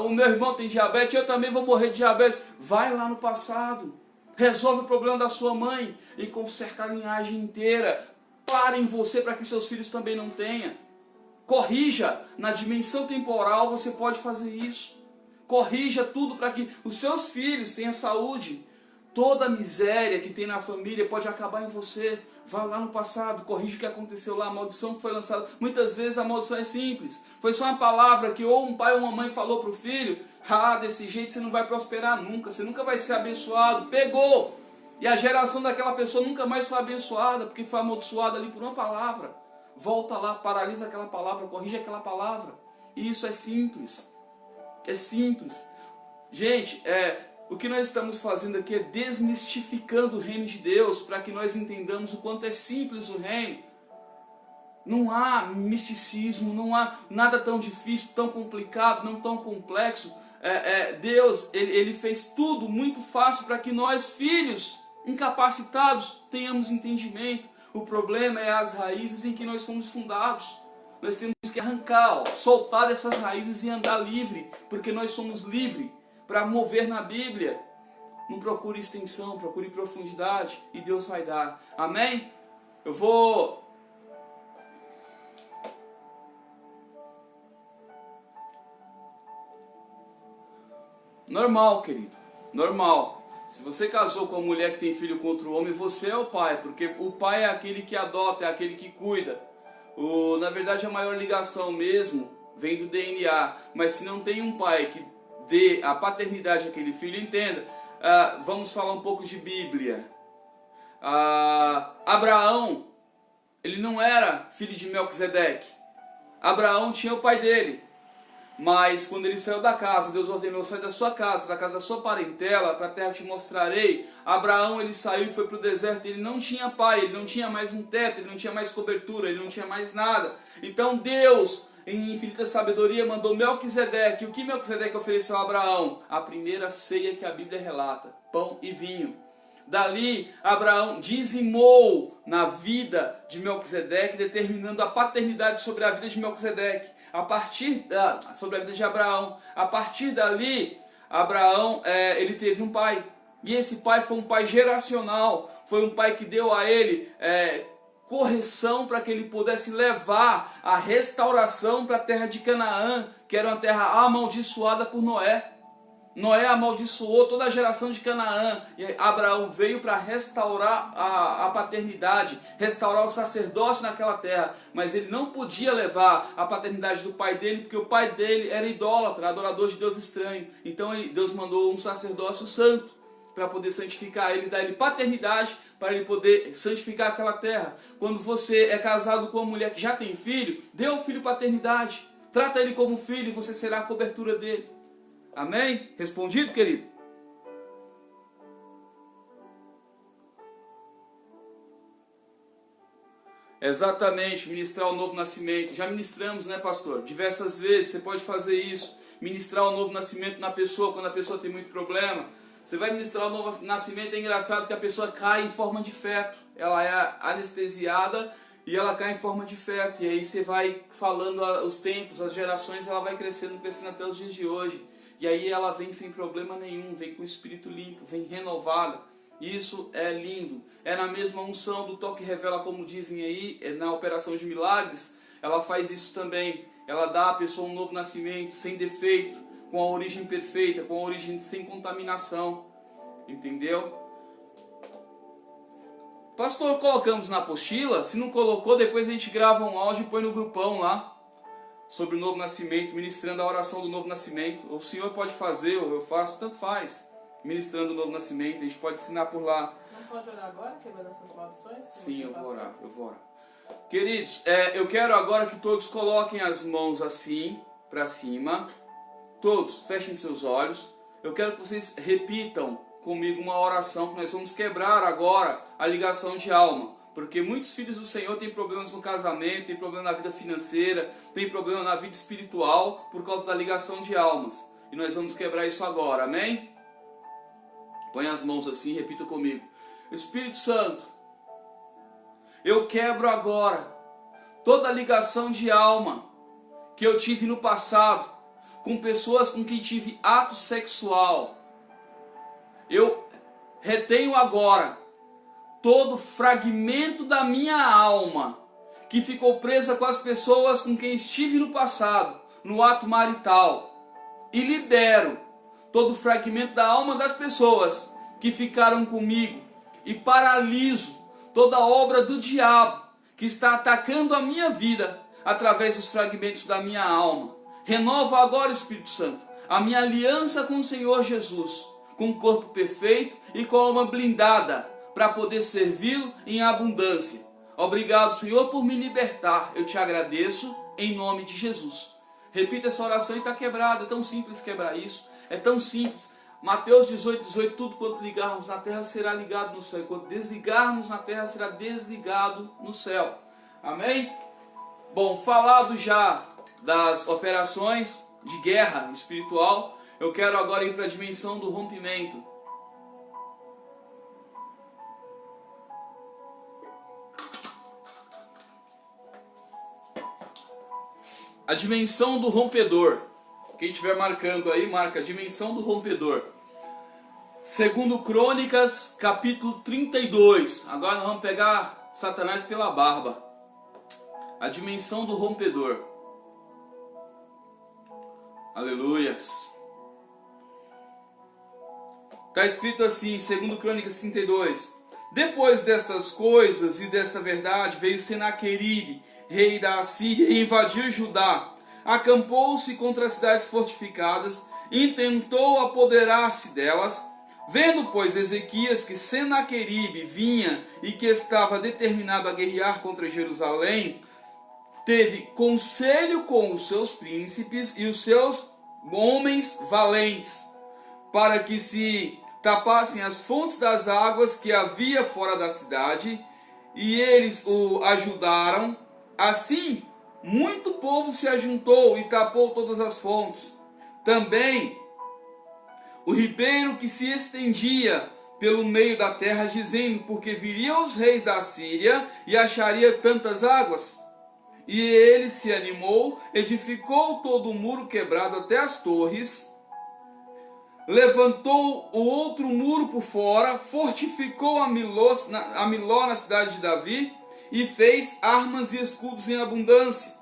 o meu irmão tem diabetes, eu também vou morrer de diabetes. Vai lá no passado, resolve o problema da sua mãe e conserta a linhagem inteira. Para em você para que seus filhos também não tenham. Corrija, na dimensão temporal você pode fazer isso. Corrija tudo para que os seus filhos tenham saúde. Toda a miséria que tem na família pode acabar em você. Vá lá no passado, corrija o que aconteceu lá, a maldição que foi lançada. Muitas vezes a maldição é simples. Foi só uma palavra que ou um pai ou uma mãe falou para o filho. Desse jeito você não vai prosperar nunca, você nunca vai ser abençoado. Pegou! E a geração daquela pessoa nunca mais foi abençoada, porque foi amaldiçoada ali por uma palavra. Volta lá, paralisa aquela palavra, corrige aquela palavra. E isso é simples. É simples. Gente, o que nós estamos fazendo aqui é desmistificando o reino de Deus, para que nós entendamos o quanto é simples o reino. Não há misticismo, não há nada tão difícil, tão complicado, não tão complexo. Deus, ele fez tudo muito fácil para que nós, filhos incapacitados, tenhamos entendimento. O problema é as raízes em que nós fomos fundados. Nós temos que arrancar, soltar dessas raízes e andar livre, porque nós somos livres para mover na Bíblia. Não procure extensão, procure profundidade e Deus vai dar. Amém? Eu vou... Normal, querido. Normal. Se você casou com uma mulher que tem filho com outro homem, você é o pai, porque o pai é aquele que adota, é aquele que cuida. Na verdade, a maior ligação mesmo vem do DNA, mas se não tem um pai que dê a paternidade àquele filho, entenda. Vamos falar um pouco de Bíblia. Abraão, ele não era filho de Melquisedeque. Abraão tinha o pai dele. Mas quando ele saiu da casa, Deus ordenou: sai da sua casa, da casa da sua parentela, para a terra te mostrarei. Abraão, ele saiu e foi para o deserto. Ele não tinha pai, ele não tinha mais um teto, ele não tinha mais cobertura, ele não tinha mais nada. Então Deus, em infinita sabedoria, mandou Melquisedeque. O que Melquisedeque ofereceu a Abraão? A primeira ceia que a Bíblia relata: pão e vinho. Dali, Abraão dizimou na vida de Melquisedeque, determinando a paternidade sobre a vida de Melquisedeque. Sobre a vida de Abraão. A partir dali, Abraão ele teve um pai. E esse pai foi um pai geracional. Foi um pai que deu a ele correção para que ele pudesse levar a restauração para a terra de Canaã, que era uma terra amaldiçoada por Noé. Noé amaldiçoou toda a geração de Canaã, e Abraão veio para restaurar a paternidade, restaurar o sacerdócio naquela terra, mas ele não podia levar a paternidade do pai dele, porque o pai dele era idólatra, adorador de Deus estranho. Então Deus mandou um sacerdócio santo para poder santificar ele, dar ele paternidade para ele poder santificar aquela terra. Quando você é casado com uma mulher que já tem filho, dê ao filho paternidade, trata ele como filho e você será a cobertura dele. Amém? Respondido, querido? Exatamente, ministrar o novo nascimento. Já ministramos, né, pastor? Diversas vezes, você pode fazer isso. Ministrar o novo nascimento na pessoa, quando a pessoa tem muito problema. Você vai ministrar o novo nascimento, é engraçado que a pessoa cai em forma de feto. Ela é anestesiada e ela cai em forma de feto. E aí você vai falando os tempos, as gerações, ela vai crescendo até os dias de hoje. E aí ela vem sem problema nenhum, vem com o espírito limpo, vem renovada. Isso é lindo. É na mesma unção do toque revela, como dizem aí, na operação de milagres. Ela faz isso também. Ela dá à pessoa um novo nascimento, sem defeito, com a origem perfeita, com a origem sem contaminação. Entendeu? Pastor, colocamos na apostila? Se não colocou, depois a gente grava um áudio e põe no grupão lá. Sobre o novo nascimento, ministrando a oração do novo nascimento. O senhor pode fazer, ou eu faço, tanto faz. Ministrando o novo nascimento, a gente pode ensinar por lá. Não pode orar agora, quebrando essas maldições? Sim, eu vou orar. Queridos, eu quero agora que todos coloquem as mãos assim, para cima. Todos, fechem seus olhos. Eu quero que vocês repitam comigo uma oração, que nós vamos quebrar agora a ligação de alma. Porque muitos filhos do Senhor têm problemas no casamento, têm problema na vida financeira, têm problema na vida espiritual por causa da ligação de almas. E nós vamos quebrar isso agora, amém? Põe as mãos assim e repita comigo. Espírito Santo, eu quebro agora toda a ligação de alma que eu tive no passado com pessoas com quem tive ato sexual. Eu retenho agora todo fragmento da minha alma que ficou presa com as pessoas com quem estive no passado, no ato marital, e libero todo fragmento da alma das pessoas que ficaram comigo e paraliso toda a obra do diabo que está atacando a minha vida através dos fragmentos da minha alma. Renova agora, Espírito Santo, a minha aliança com o Senhor Jesus, com um corpo perfeito e com a alma blindada, para poder servi-lo em abundância. Obrigado, Senhor, por me libertar. Eu te agradeço em nome de Jesus. Repita essa oração e está quebrada. É tão simples quebrar isso. É tão simples. Mateus 18, tudo quanto ligarmos na terra será ligado no céu. E quanto desligarmos na terra será desligado no céu. Amém? Bom, falado já das operações de guerra espiritual, eu quero agora ir para a dimensão do rompimento. A dimensão do rompedor. Quem estiver marcando aí, marca a dimensão do rompedor. Segundo Crônicas, capítulo 32. Agora nós vamos pegar Satanás pela barba. A dimensão do rompedor. Aleluias. Está escrito assim, segundo Crônicas 32. Depois destas coisas e desta verdade, veio Senaqueribe, rei da Assíria, e invadiu Judá. Acampou-se contra as cidades fortificadas, e tentou apoderar-se delas. Vendo, pois, Ezequias que Senaqueribe vinha e que estava determinado a guerrear contra Jerusalém, teve conselho com os seus príncipes e os seus homens valentes, para que se tapassem as fontes das águas que havia fora da cidade, e eles o ajudaram. Assim, muito povo se ajuntou e tapou todas as fontes. Também o ribeiro que se estendia pelo meio da terra, dizendo, porque viriam os reis da Síria e acharia tantas águas. E ele se animou, edificou todo o muro quebrado até as torres, levantou o outro muro por fora, fortificou a Miló na cidade de Davi, e fez armas e escudos em abundância.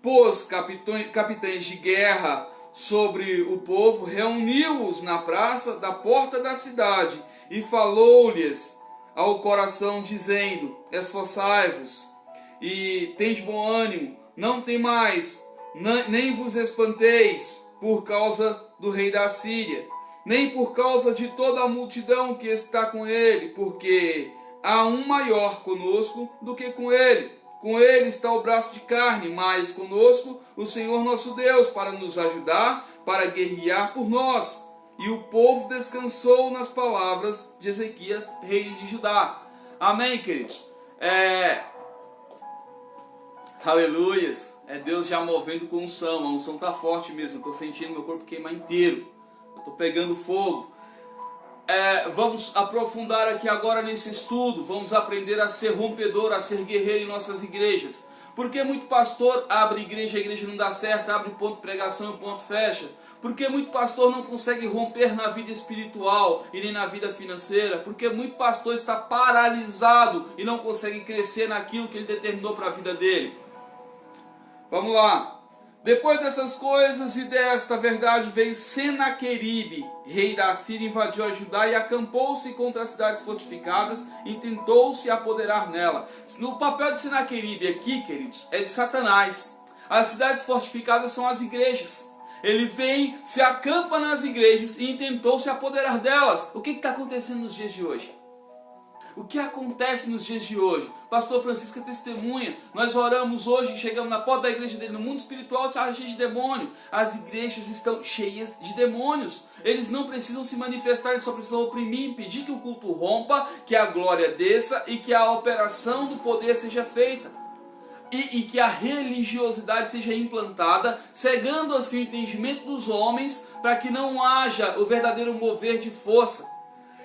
Pôs capitães de guerra sobre o povo, reuniu-os na praça da porta da cidade, e falou-lhes ao coração, dizendo, esforçai-vos, e tende bom ânimo, não temais, nem vos espanteis por causa do rei da Síria, nem por causa de toda a multidão que está com ele, porque há um maior conosco do que com ele. Com ele está o braço de carne, mas conosco o Senhor nosso Deus, para nos ajudar, para guerrear por nós. E o povo descansou nas palavras de Ezequias, rei de Judá. Amém, queridos? Aleluias. É Deus já movendo com unção. A unção está forte mesmo. Estou sentindo meu corpo queimar inteiro. Estou pegando fogo. Vamos aprofundar aqui agora nesse estudo. Vamos aprender a ser rompedor, a ser guerreiro em nossas igrejas. Porque muito pastor abre igreja, a igreja não dá certo, abre ponto de pregação e o ponto fecha. Porque muito pastor não consegue romper na vida espiritual e nem na vida financeira. Porque muito pastor está paralisado e não consegue crescer naquilo que ele determinou para a vida dele. Vamos lá. Depois dessas coisas e desta verdade, veio Senaqueribe, rei da Síria, invadiu a Judá e acampou-se contra as cidades fortificadas e tentou se apoderar nela. No papel de Senaqueribe aqui, queridos, é de Satanás. As cidades fortificadas são as igrejas. Ele vem, se acampa nas igrejas e tentou se apoderar delas. O que está acontecendo nos dias de hoje? O que acontece nos dias de hoje? Pastor Francisco é testemunha. Nós oramos hoje, chegamos na porta da igreja dele. No mundo espiritual está cheio de demônio. As igrejas estão cheias de demônios. Eles não precisam se manifestar, eles só precisam oprimir, impedir que o culto rompa, que a glória desça e que a operação do poder seja feita. E que a religiosidade seja implantada, cegando assim o entendimento dos homens, para que não haja o verdadeiro mover de força.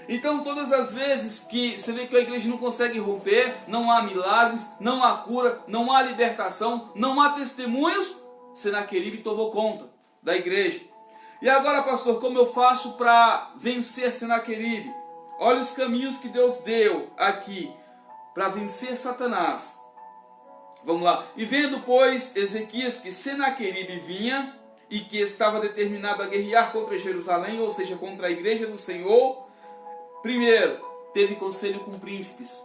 Então todas as vezes que você vê que a igreja não consegue romper, não há milagres, não há cura, não há libertação, não há testemunhos, Senaqueribe tomou conta da igreja. E agora, pastor, como eu faço para vencer Senaqueribe? Olha os caminhos que Deus deu aqui para vencer Satanás. Vamos lá. E vendo, pois, Ezequias que Senaqueribe vinha e que estava determinado a guerrear contra Jerusalém, ou seja, contra a igreja do Senhor, primeiro, teve conselho com príncipes.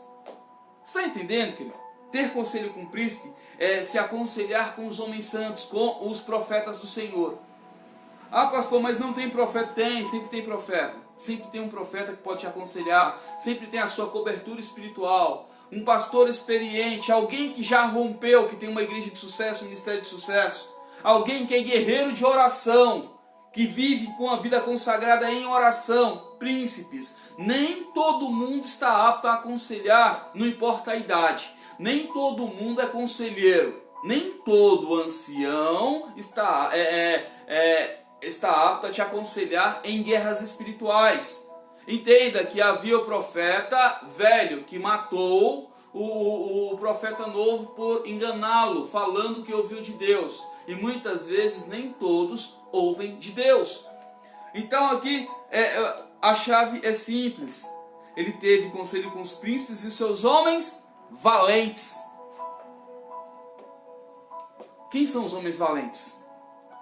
Você está entendendo, querido? Ter conselho com príncipe é se aconselhar com os homens santos, com os profetas do Senhor. Ah, pastor, mas não tem profeta? Tem, sempre tem profeta. Sempre tem um profeta que pode te aconselhar. Sempre tem a sua cobertura espiritual. Um pastor experiente, alguém que já rompeu, que tem uma igreja de sucesso, um ministério de sucesso. Alguém que é guerreiro de oração, que vive com a vida consagrada em oração. Príncipes. Nem todo mundo está apto a aconselhar, não importa a idade. Nem todo mundo é conselheiro. Nem todo ancião está apto a te aconselhar em guerras espirituais. Entenda que havia o profeta velho que matou o profeta novo por enganá-lo, falando que ouviu de Deus. E muitas vezes nem todos ouvem de Deus. Então aqui a chave é simples. Ele teve conselho com os príncipes e seus homens valentes. Quem são os homens valentes?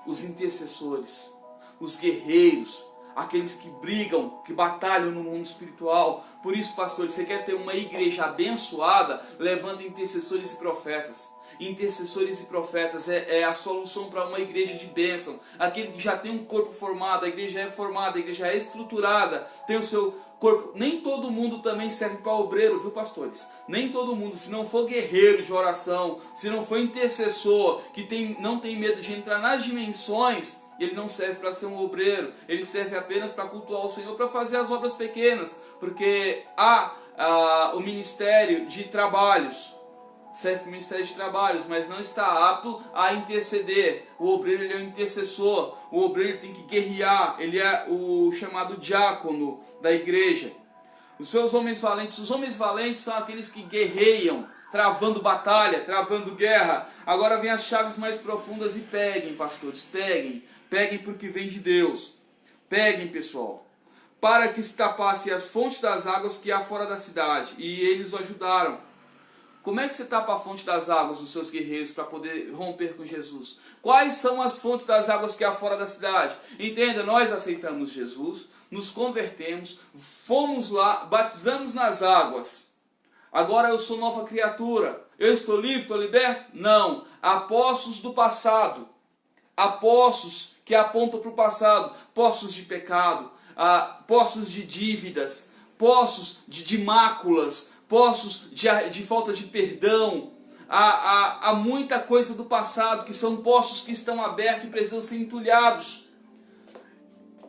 Os intercessores, os guerreiros, aqueles que brigam, que batalham no mundo espiritual. Por isso, pastor, você quer ter uma igreja abençoada, levando intercessores e profetas. Intercessores e profetas é a solução para uma igreja de bênção. Aquele que já tem um corpo formado, a igreja é formada, a igreja é estruturada, tem o seu corpo. Nem todo mundo também serve para obreiro, viu, pastores? Nem todo mundo, se não for guerreiro de oração, se não for intercessor, que não tem medo de entrar nas dimensões, ele não serve para ser um obreiro. Ele serve apenas para cultuar o Senhor, para fazer as obras pequenas, porque há o ministério de trabalhos, serve para o ministério de trabalhos, mas não está apto a interceder. O obreiro, ele é um intercessor. O obreiro tem que guerrear. Ele é o chamado diácono da igreja. Os homens valentes são aqueles que guerreiam, travando batalha, travando guerra. Agora vem as chaves mais profundas e peguem, pastores, peguem porque vem de Deus. Peguem, pessoal. Para que se tapasse as fontes das águas que há fora da cidade. E eles o ajudaram. Como é que você tapa a fonte das águas dos seus guerreiros para poder romper com Jesus? Quais são as fontes das águas que há fora da cidade? Entenda, nós aceitamos Jesus, nos convertemos, fomos lá, batizamos nas águas. Agora eu sou nova criatura. Eu estou livre, estou liberto? Não. Há poços do passado. Há poços que apontam para o passado. Poços de pecado, poços de dívidas, poços de máculas, poços de falta de perdão. Há muita coisa do passado que são poços que estão abertos e precisam ser entulhados.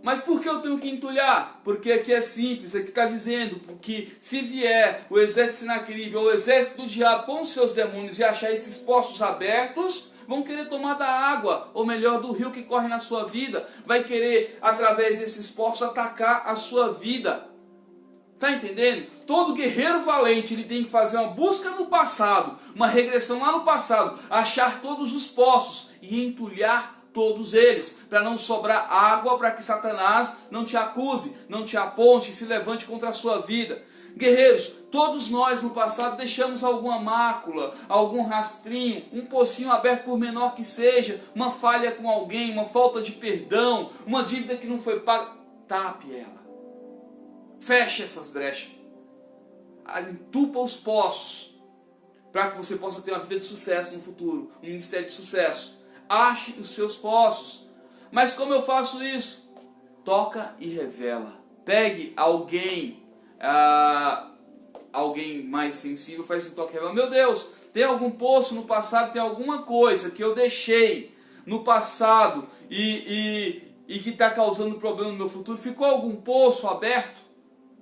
Mas por que eu tenho que entulhar? Porque aqui é simples, aqui está dizendo que se vier o exército de Senaqueribe ou o exército do diabo com os seus demônios e achar esses poços abertos, vão querer tomar da água, ou melhor, do rio que corre na sua vida. Vai querer, através desses poços, atacar a sua vida. Está entendendo? Todo guerreiro valente, ele tem que fazer uma busca no passado, uma regressão lá no passado, achar todos os poços e entulhar todos eles, para não sobrar água, para que Satanás não te acuse, não te aponte e se levante contra a sua vida. Guerreiros, todos nós no passado deixamos alguma mácula, algum rastrinho, um pocinho aberto por menor que seja, uma falha com alguém, uma falta de perdão, uma dívida que não foi paga. Tape ela. Feche essas brechas. Entupa os poços, para que você possa ter uma vida de sucesso no futuro, um ministério de sucesso. Ache os seus poços. Mas como eu faço isso? Toca e revela. Pegue alguém mais sensível, faz um toque e revela. Meu Deus, tem algum poço no passado, tem alguma coisa que eu deixei no passado e que está causando problema no meu futuro? Ficou algum poço aberto?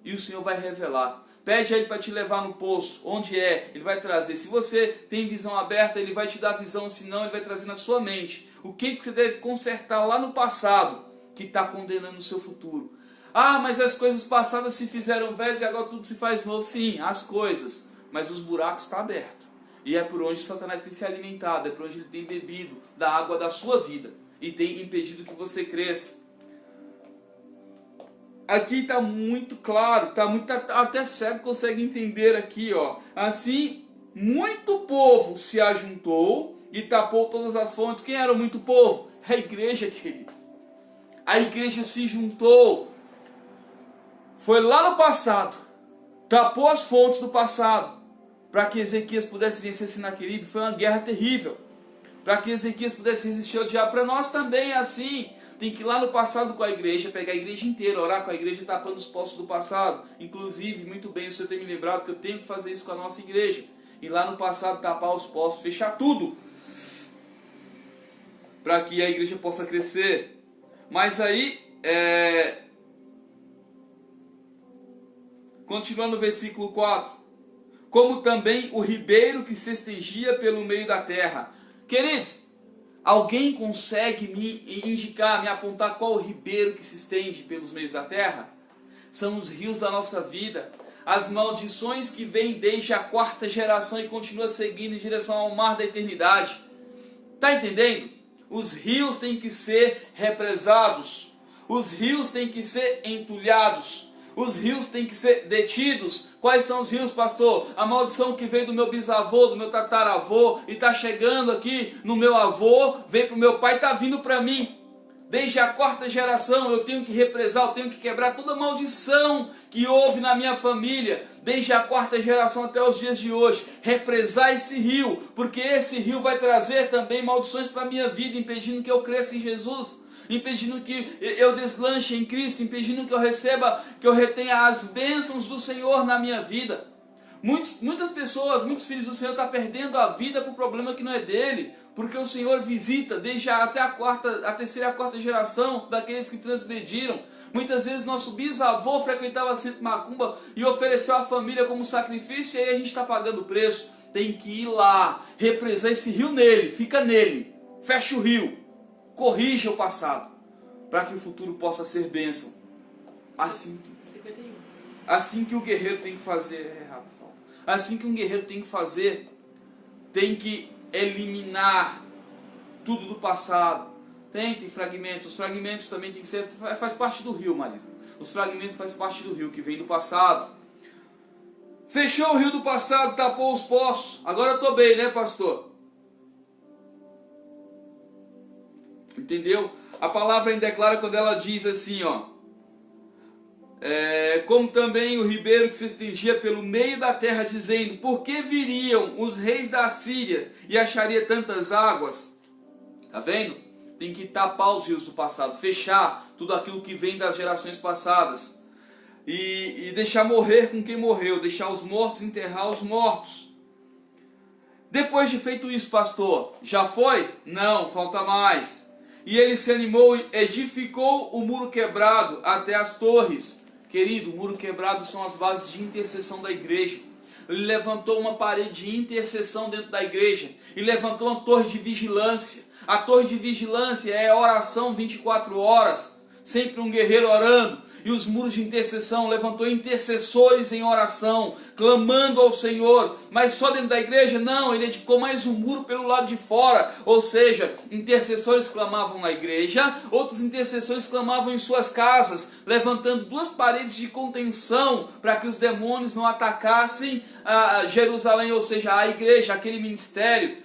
E o Senhor vai revelar. Pede a Ele para te levar no poço. Onde é? Ele vai trazer. Se você tem visão aberta, Ele vai te dar visão. Se não, Ele vai trazer na sua mente. O que você deve consertar lá no passado, que está condenando o seu futuro. Ah, mas as coisas passadas se fizeram velhas e agora tudo se faz novo. Sim, as coisas. Mas os buracos estão abertos. E é por onde Satanás tem se alimentado. É por onde ele tem bebido da água da sua vida. E tem impedido que você cresça. Aqui está muito claro, até cego consegue entender aqui, ó. Assim, muito povo se ajuntou e tapou todas as fontes. Quem era muito povo? A igreja, querido. A igreja se juntou. Foi lá no passado, tapou as fontes do passado, para que Ezequias pudesse vencer Senaqueribe. Foi uma guerra terrível. Para que Ezequias pudesse resistir ao diabo. Para nós também é assim. Tem que ir lá no passado com a igreja, pegar a igreja inteira, orar com a igreja tapando os poços do passado. Inclusive, muito bem, o Senhor tem me lembrado que eu tenho que fazer isso com a nossa igreja. Ir lá no passado, tapar os poços, fechar tudo. Para que a igreja possa crescer. Mas aí, continuando no versículo 4. Como também o ribeiro que se estendia pelo meio da terra. Queridos, alguém consegue me indicar, me apontar qual o ribeiro que se estende pelos meios da terra? São os rios da nossa vida. As maldições que vêm desde a 4ª geração e continuam seguindo em direção ao mar da eternidade. Está entendendo? Os rios têm que ser represados. Os rios têm que ser entulhados. Os rios têm que ser detidos. Quais são os rios, pastor? A maldição que veio do meu bisavô, do meu tataravô, e está chegando aqui no meu avô, veio para o meu pai, está vindo para mim. Desde a quarta geração eu tenho que represar, eu tenho que quebrar toda maldição que houve na minha família, desde a quarta geração até os dias de hoje. Represar esse rio, porque esse rio vai trazer também maldições para a minha vida, impedindo que eu cresça em Jesus, impedindo que eu deslanche em Cristo, impedindo que eu receba, que eu retenha as bênçãos do Senhor na minha vida. Muitas pessoas, muitos filhos do Senhor estão perdendo a vida com um problema que não é dele, porque o Senhor visita desde até a terceira e a quarta geração daqueles que transgrediram. Muitas vezes nosso bisavô frequentava sempre macumba e ofereceu a família como sacrifício, e aí a gente está pagando o preço. Tem que ir lá, represar esse rio nele, fica nele, fecha o rio, corrija o passado, para que o futuro possa ser bênção. Assim que o guerreiro tem que fazer, assim que um guerreiro tem que fazer, tem que eliminar tudo do passado. Tem fragmentos, os fragmentos também tem que ser, faz parte do rio, Marisa. Os fragmentos faz parte do rio, que vem do passado. Fechou o rio do passado, tapou os poços. Agora eu estou bem, né, pastor? Entendeu? A palavra ainda é clara quando ela diz assim, ó. Como também o ribeiro que se estendia pelo meio da terra, dizendo: por que viriam os reis da Síria e acharia tantas águas? Tá vendo? Tem que tapar os rios do passado, fechar tudo aquilo que vem das gerações passadas, e deixar morrer com quem morreu, deixar os mortos enterrar os mortos. Depois de feito isso, pastor, já foi? Não, falta mais. E ele se animou e edificou o muro quebrado até as torres. Querido, o muro quebrado são as bases de intercessão da igreja. Ele levantou uma parede de intercessão dentro da igreja e levantou uma torre de vigilância. A torre de vigilância é a oração 24 horas, sempre um guerreiro orando. E os muros de intercessão levantou intercessores em oração, clamando ao Senhor. Mas só dentro da igreja? Não, ele edificou mais um muro pelo lado de fora. Ou seja, intercessores clamavam na igreja, outros intercessores clamavam em suas casas, levantando duas paredes de contenção para que os demônios não atacassem a Jerusalém, ou seja, a igreja, aquele ministério.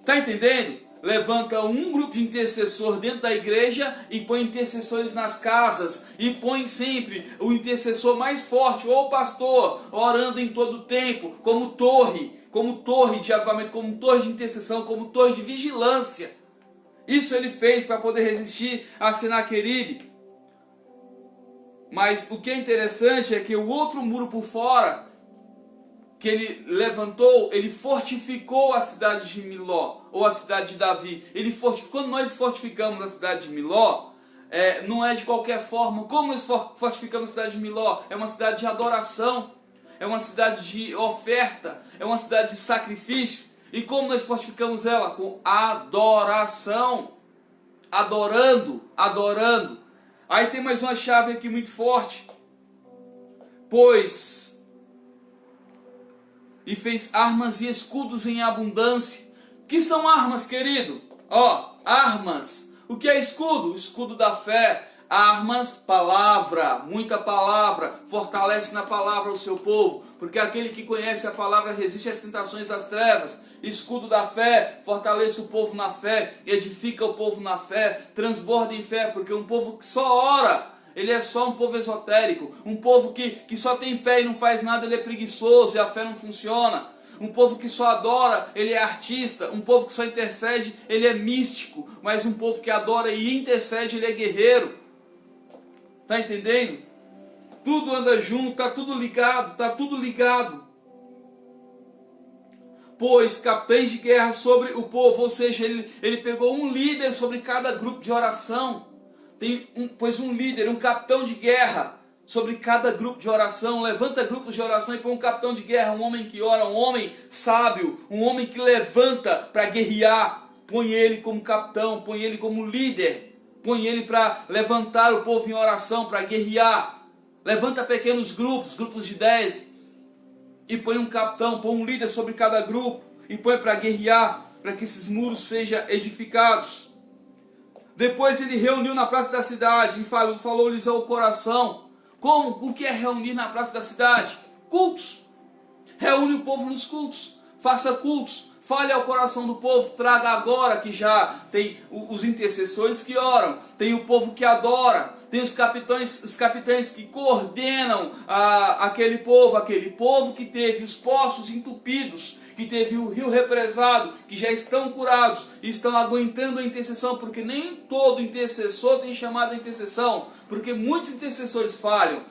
Está entendendo? Levanta um grupo de intercessor dentro da igreja e põe intercessores nas casas, e põe sempre o intercessor mais forte, ou o pastor, orando em todo o tempo, como torre de avivamento, como torre de intercessão, como torre de vigilância. Isso ele fez para poder resistir a Senaqueribe. Mas o que é interessante é que o outro muro por fora que ele levantou, ele fortificou a cidade de Miló, ou a cidade de Davi. Quando nós fortificamos a cidade de Miló, não é de qualquer forma. Como nós fortificamos a cidade de Miló? É uma cidade de adoração, é uma cidade de oferta, é uma cidade de sacrifício. E como nós fortificamos ela? Com adoração, adorando. Aí tem mais uma chave aqui muito forte. E fez armas e escudos em abundância. O que são armas, querido? Armas. O que é escudo? O escudo da fé. Armas, palavra, muita palavra. Fortalece na palavra o seu povo, porque aquele que conhece a palavra resiste às tentações das trevas. Escudo da fé, fortalece o povo na fé, edifica o povo na fé, transborda em fé, porque um povo que só ora, ele é só um povo esotérico. Um povo que só tem fé e não faz nada, ele é preguiçoso e a fé não funciona. Um povo que só adora, ele é artista. Um povo que só intercede, ele é místico. Mas um povo que adora e intercede, ele é guerreiro. Tá entendendo? Tudo anda junto, tá tudo ligado. Pôs capitães de guerra sobre o povo, ou seja, ele pegou um líder sobre cada grupo de oração. Pôs um líder, um capitão de guerra sobre cada grupo de oração. Levanta grupos de oração e põe um capitão de guerra, um homem que ora, um homem sábio, um homem que levanta para guerrear. Põe ele como capitão, põe ele como líder, põe ele para levantar o povo em oração, para guerrear. Levanta pequenos grupos de 10, e põe um capitão, põe um líder sobre cada grupo, e põe para guerrear, para que esses muros sejam edificados. Depois ele reuniu na praça da cidade e falou-lhes ao coração. O que é reunir na praça da cidade? Cultos. Reúne o povo nos cultos. Faça cultos. Fale ao coração do povo, traga agora que já tem os intercessores que oram, tem o povo que adora, tem os capitães que coordenam aquele povo que teve os poços entupidos, que teve o rio represado, que já estão curados e estão aguentando a intercessão, porque nem todo intercessor tem chamado a intercessão, porque muitos intercessores falham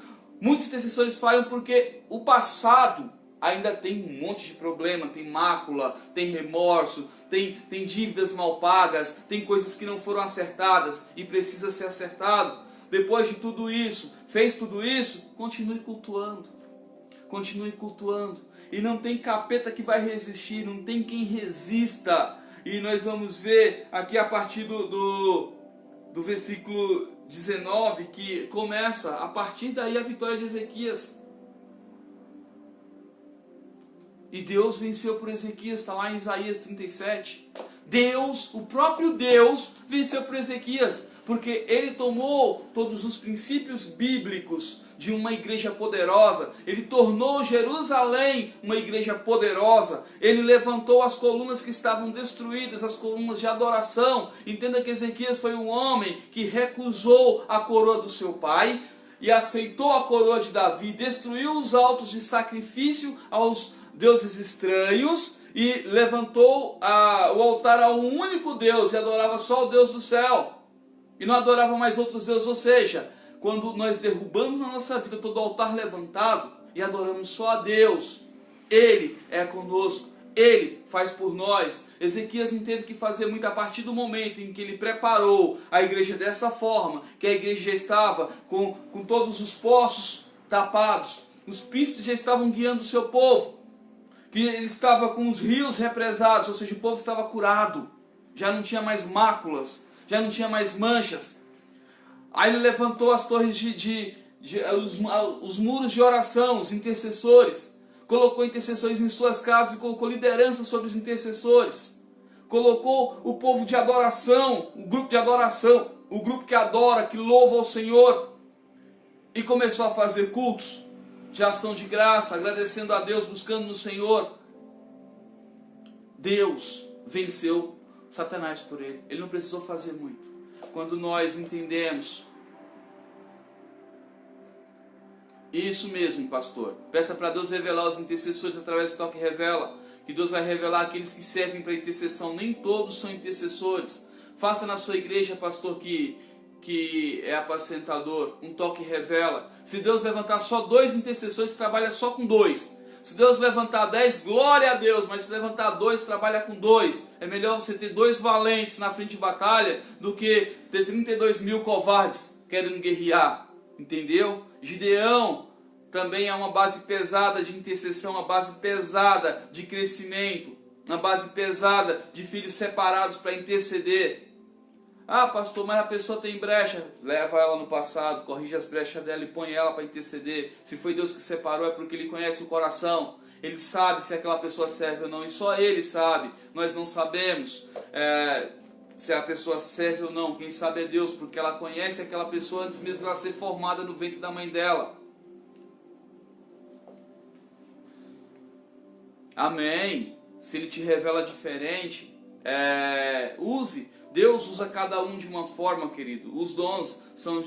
porque o passado ainda tem um monte de problema, tem mácula, tem remorso, tem dívidas mal pagas, tem coisas que não foram acertadas e precisa ser acertado. Depois de tudo isso, fez tudo isso, continue cultuando. E não tem capeta que vai resistir, não tem quem resista. E nós vamos ver aqui a partir do versículo 19, que começa a partir daí a vitória de Ezequias. E Deus venceu por Ezequias, está lá em Isaías 37. Deus, o próprio Deus, venceu por Ezequias, porque ele tomou todos os princípios bíblicos de uma igreja poderosa, ele tornou Jerusalém uma igreja poderosa, ele levantou as colunas que estavam destruídas, as colunas de adoração. Entenda que Ezequias foi um homem que recusou a coroa do seu pai e aceitou a coroa de Davi, destruiu os altos de sacrifício aos deuses estranhos e levantou o altar a um único Deus e adorava só o Deus do céu e não adorava mais outros deuses. Ou seja, quando nós derrubamos na nossa vida todo o altar levantado e adoramos só a Deus, Ele é conosco, Ele faz por nós. Ezequias não teve que fazer muito a partir do momento em que ele preparou a igreja dessa forma, que a igreja já estava com todos os poços tapados, os príncipes já estavam guiando o seu povo, que ele estava com os rios represados, ou seja, o povo estava curado, já não tinha mais máculas, já não tinha mais manchas. Aí ele levantou as torres os muros de oração, os intercessores, colocou intercessores em suas casas e colocou liderança sobre os intercessores, colocou o povo de adoração, o grupo de adoração, o grupo que adora, que louva ao Senhor, e começou a fazer cultos de ação de graça, agradecendo a Deus, buscando no Senhor. Deus venceu Satanás por ele. Ele não precisou fazer muito. Quando nós entendemos isso mesmo, pastor, peça para Deus revelar os intercessores através do toque revela, que Deus vai revelar aqueles que servem para intercessão. Nem todos são intercessores. Faça na sua igreja, pastor, que é apacentador, um toque revela. Se Deus levantar só 2 intercessores, trabalha só com 2. Se Deus levantar 10, glória a Deus, mas se levantar 2, trabalha com 2. É melhor você ter 2 valentes na frente de batalha do que ter 32 mil covardes querendo guerrear, entendeu? Gideão também é uma base pesada de intercessão, uma base pesada de crescimento, uma base pesada de filhos separados para interceder. Ah, pastor, mas a pessoa tem brecha. Leva ela no passado, corrige as brechas dela e põe ela para interceder. Se foi Deus que separou, é porque Ele conhece o coração. Ele sabe se aquela pessoa serve ou não, e só Ele sabe. Nós não sabemos se a pessoa serve ou não. Quem sabe é Deus, porque ela conhece aquela pessoa antes mesmo de ela ser formada no ventre da mãe dela. Amém. Se Ele te revela diferente, use. Deus usa cada um de uma forma, querido. Os dons são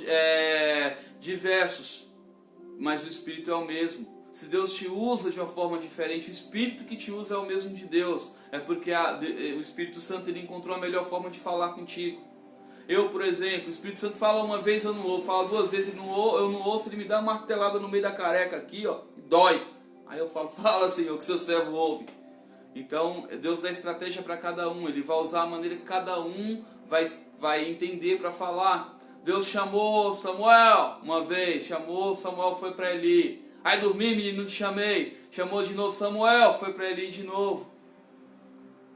diversos, mas o Espírito é o mesmo. Se Deus te usa de uma forma diferente, o Espírito que te usa é o mesmo de Deus. É porque o Espírito Santo ele encontrou a melhor forma de falar contigo. Eu, por exemplo, o Espírito Santo fala uma vez, eu não ouço. Fala 2 vezes, eu não ouço. Ele me dá uma martelada no meio da careca aqui, ó, e dói. Aí eu falo, fala, Senhor, que seu servo ouve. Então, Deus dá estratégia para cada um. Ele vai usar a maneira que cada um vai entender para falar. Deus chamou Samuel uma vez. Samuel foi para Eli. Aí dormi, menino, não te chamei. Chamou de novo Samuel, foi para Eli de novo.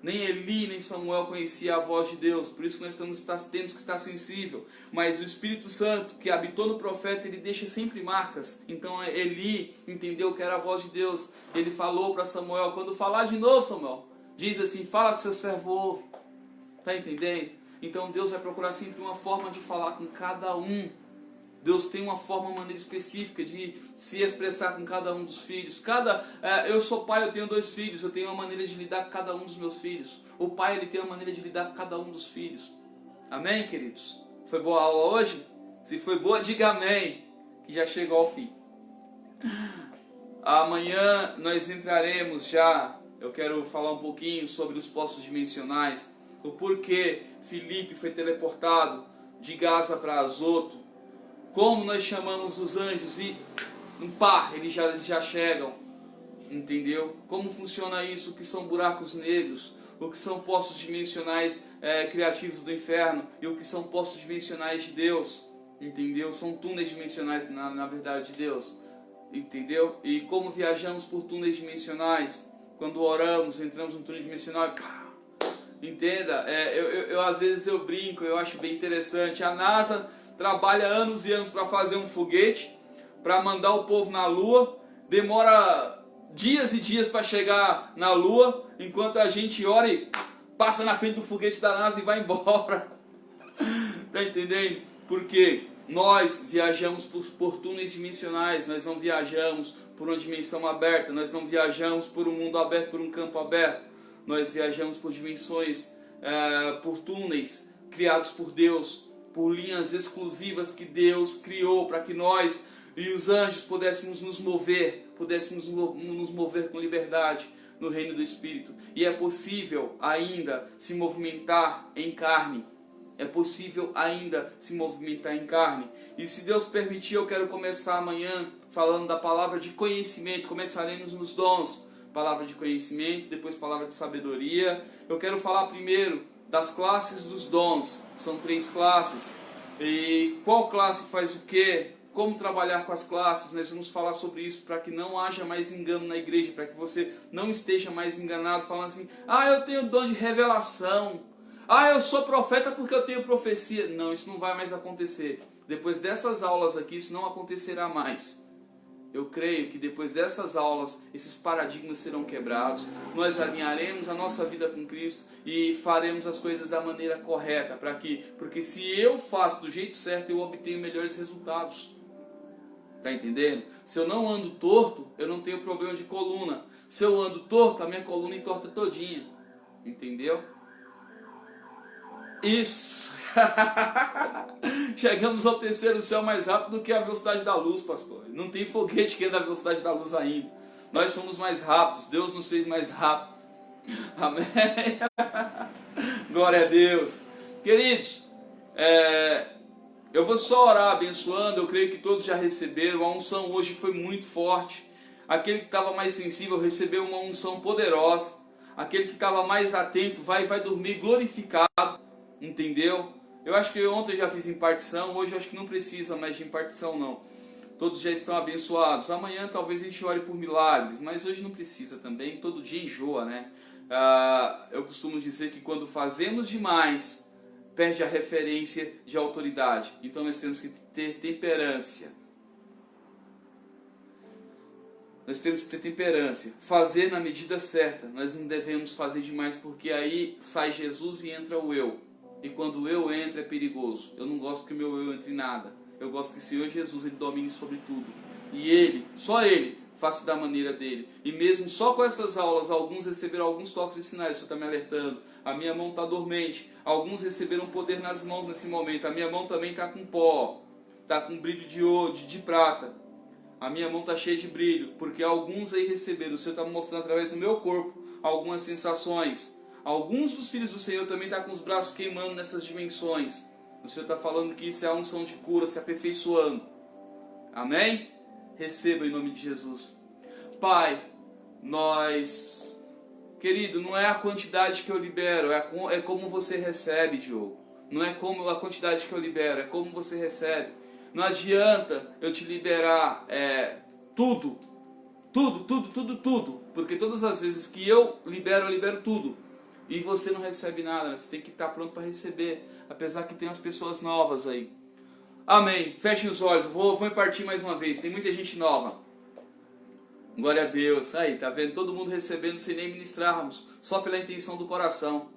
Nem Eli, nem Samuel conhecia a voz de Deus. Por isso que nós temos que estar sensível. Mas o Espírito Santo que habitou no profeta, ele deixa sempre marcas. Então Eli entendeu que era a voz de Deus. Ele falou para Samuel, quando falar de novo, Samuel, diz assim, fala que seu servo ouve. Está entendendo? Então Deus vai procurar sempre uma forma de falar com cada um. Deus tem uma forma, uma maneira específica de se expressar com cada um dos filhos. Eu sou pai, eu tenho 2 filhos, eu tenho uma maneira de lidar com cada um dos meus filhos. O pai, ele tem uma maneira de lidar com cada um dos filhos. Amém, queridos? Foi boa a aula hoje? Se foi boa, diga amém, que já chegou ao fim. Amanhã nós entraremos já, eu quero falar um pouquinho sobre os postos dimensionais, o porquê Filipe foi teleportado de Gaza para Azoto, como nós chamamos os anjos e eles já chegam, entendeu? Como funciona isso, o que são buracos negros, o que são postos dimensionais criativos do inferno e o que são postos dimensionais de Deus, entendeu? São túneis dimensionais na verdade de Deus, entendeu? E como viajamos por túneis dimensionais, quando oramos, entramos num túnel dimensional, entenda, às vezes eu brinco, eu acho bem interessante, a NASA trabalha anos e anos para fazer um foguete, para mandar o povo na Lua, demora dias e dias para chegar na Lua, enquanto a gente ora e passa na frente do foguete da NASA e vai embora. Tá entendendo? Porque nós viajamos por túneis dimensionais, nós não viajamos por uma dimensão aberta, nós não viajamos por um mundo aberto, por um campo aberto, nós viajamos por dimensões, por túneis criados por Deus, por linhas exclusivas que Deus criou para que nós e os anjos pudéssemos nos mover com liberdade no reino do Espírito. E é possível ainda se movimentar em carne. É possível ainda se movimentar em carne. E se Deus permitir, eu quero começar amanhã falando da palavra de conhecimento. Começaremos nos dons. Palavra de conhecimento, depois palavra de sabedoria. Eu quero falar primeiro das classes dos dons. São 3 classes. E qual classe faz o quê? Como trabalhar com as classes? Nós vamos falar sobre isso para que não haja mais engano na igreja, para que você não esteja mais enganado falando assim: eu tenho dom de revelação, eu sou profeta porque eu tenho profecia. Não, isso não vai mais acontecer. Depois dessas aulas aqui, isso não acontecerá mais. Eu creio que depois dessas aulas, esses paradigmas serão quebrados, nós alinharemos a nossa vida com Cristo e faremos as coisas da maneira correta. Porque se eu faço do jeito certo, eu obtenho melhores resultados. Tá entendendo? Se eu não ando torto, eu não tenho problema de coluna. Se eu ando torto, a minha coluna entorta todinha. Entendeu? Isso! Chegamos ao 3º céu mais rápido do que a velocidade da luz, pastor. Não tem foguete que anda a velocidade da luz ainda. Nós somos mais rápidos. Deus nos fez mais rápidos. Amém? Glória a Deus. Queridos, eu vou só orar abençoando. Eu creio que todos já receberam. A unção hoje foi muito forte. Aquele que estava mais sensível recebeu uma unção poderosa. Aquele que estava mais atento vai dormir glorificado. Entendeu? Eu acho que ontem eu já fiz impartição, hoje eu acho que não precisa mais de impartição não. Todos já estão abençoados. Amanhã talvez a gente ore por milagres, mas hoje não precisa também, todo dia enjoa, né? Eu costumo dizer que quando fazemos demais, perde a referência de autoridade. Então nós temos que ter temperância. Nós temos que ter temperância. Fazer na medida certa. Nós não devemos fazer demais, porque aí sai Jesus e entra o eu. E quando o eu entra é perigoso. Eu não gosto que o meu eu entre em nada. Eu gosto que o Senhor Jesus ele domine sobre tudo. E Ele, só Ele, faça da maneira dele. E mesmo só com essas aulas, alguns receberam alguns toques e sinais. O Senhor está me alertando. A minha mão está dormente. Alguns receberam poder nas mãos nesse momento. A minha mão também está com pó. Está com brilho de ouro, de prata. A minha mão está cheia de brilho. Porque alguns aí receberam. O Senhor está me mostrando através do meu corpo algumas sensações. Alguns dos filhos do Senhor também estão com os braços queimando nessas dimensões. O Senhor está falando que isso é a unção de cura, se aperfeiçoando. Amém? Receba em nome de Jesus. Pai, querido, não é a quantidade que eu libero, é como você recebe, Diogo. Não é como a quantidade que eu libero, é como você recebe. Não adianta eu te liberar tudo. Porque todas as vezes que eu libero tudo. E você não recebe nada, você tem que estar pronto para receber, apesar que tem umas pessoas novas aí. Amém. Fechem os olhos, vou impartir mais uma vez, tem muita gente nova. Glória a Deus. Aí, tá vendo? Todo mundo recebendo sem nem ministrarmos, só pela intenção do coração.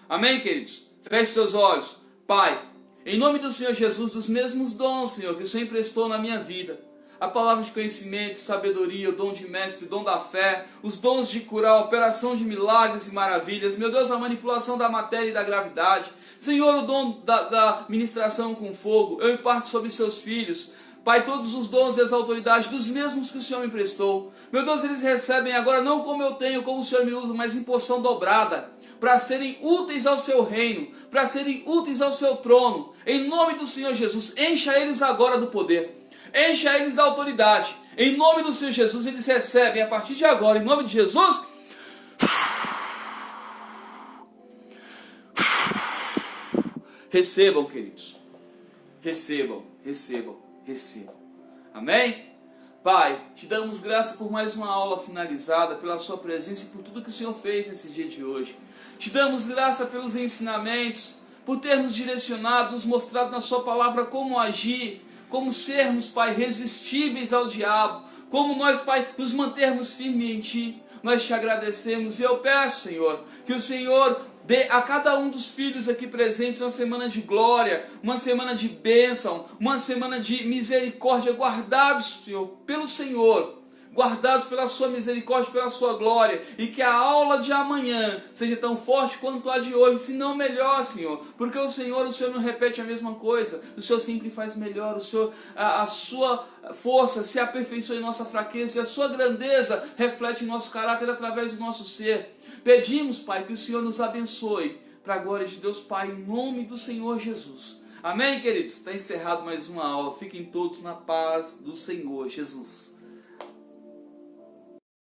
Amém, queridos? Feche seus olhos. Pai, Em nome do Senhor Jesus, dos mesmos dons, Senhor, que o Senhor emprestou na minha vida. A palavra de conhecimento, sabedoria, o dom de mestre, o dom da fé, os dons de curar, a operação de milagres e maravilhas, meu Deus, a manipulação da matéria e da gravidade. Senhor, o dom da ministração com fogo, eu imparto sobre seus filhos. Pai, todos os dons e as autoridades dos mesmos que o Senhor me emprestou. Meu Deus, eles recebem agora não como eu tenho, como o Senhor me usa, mas em porção dobrada, para serem úteis ao seu reino, para serem úteis ao seu trono. Em nome do Senhor Jesus, encha eles agora do poder. Encha eles da autoridade. Em nome do Senhor Jesus, eles recebem a partir de agora, em nome de Jesus. Recebam, queridos. Recebam, recebam, recebam. Amém? Pai, te damos graça por mais uma aula finalizada, pela sua presença e por tudo que o Senhor fez nesse dia de hoje. Te damos graça pelos ensinamentos, por ter nos direcionado, nos mostrado na sua palavra como agir, como sermos, Pai, resistíveis ao diabo, como nós, Pai, nos mantermos firmes em Ti. Nós te agradecemos e eu peço, Senhor, que o Senhor dê a cada um dos filhos aqui presentes uma semana de glória, uma semana de bênção, uma semana de misericórdia, guardados, Senhor, pelo Senhor, guardados pela sua misericórdia, pela sua glória, e que a aula de amanhã seja tão forte quanto a de hoje, se não melhor, Senhor, porque o Senhor não repete a mesma coisa, o Senhor sempre faz melhor, o Senhor, a sua força se aperfeiçoa em nossa fraqueza, e a sua grandeza reflete em nosso caráter através do nosso ser. Pedimos, Pai, que o Senhor nos abençoe, para a glória de Deus, Pai, em nome do Senhor Jesus. Amém, queridos? Está encerrado mais uma aula, fiquem todos na paz do Senhor Jesus.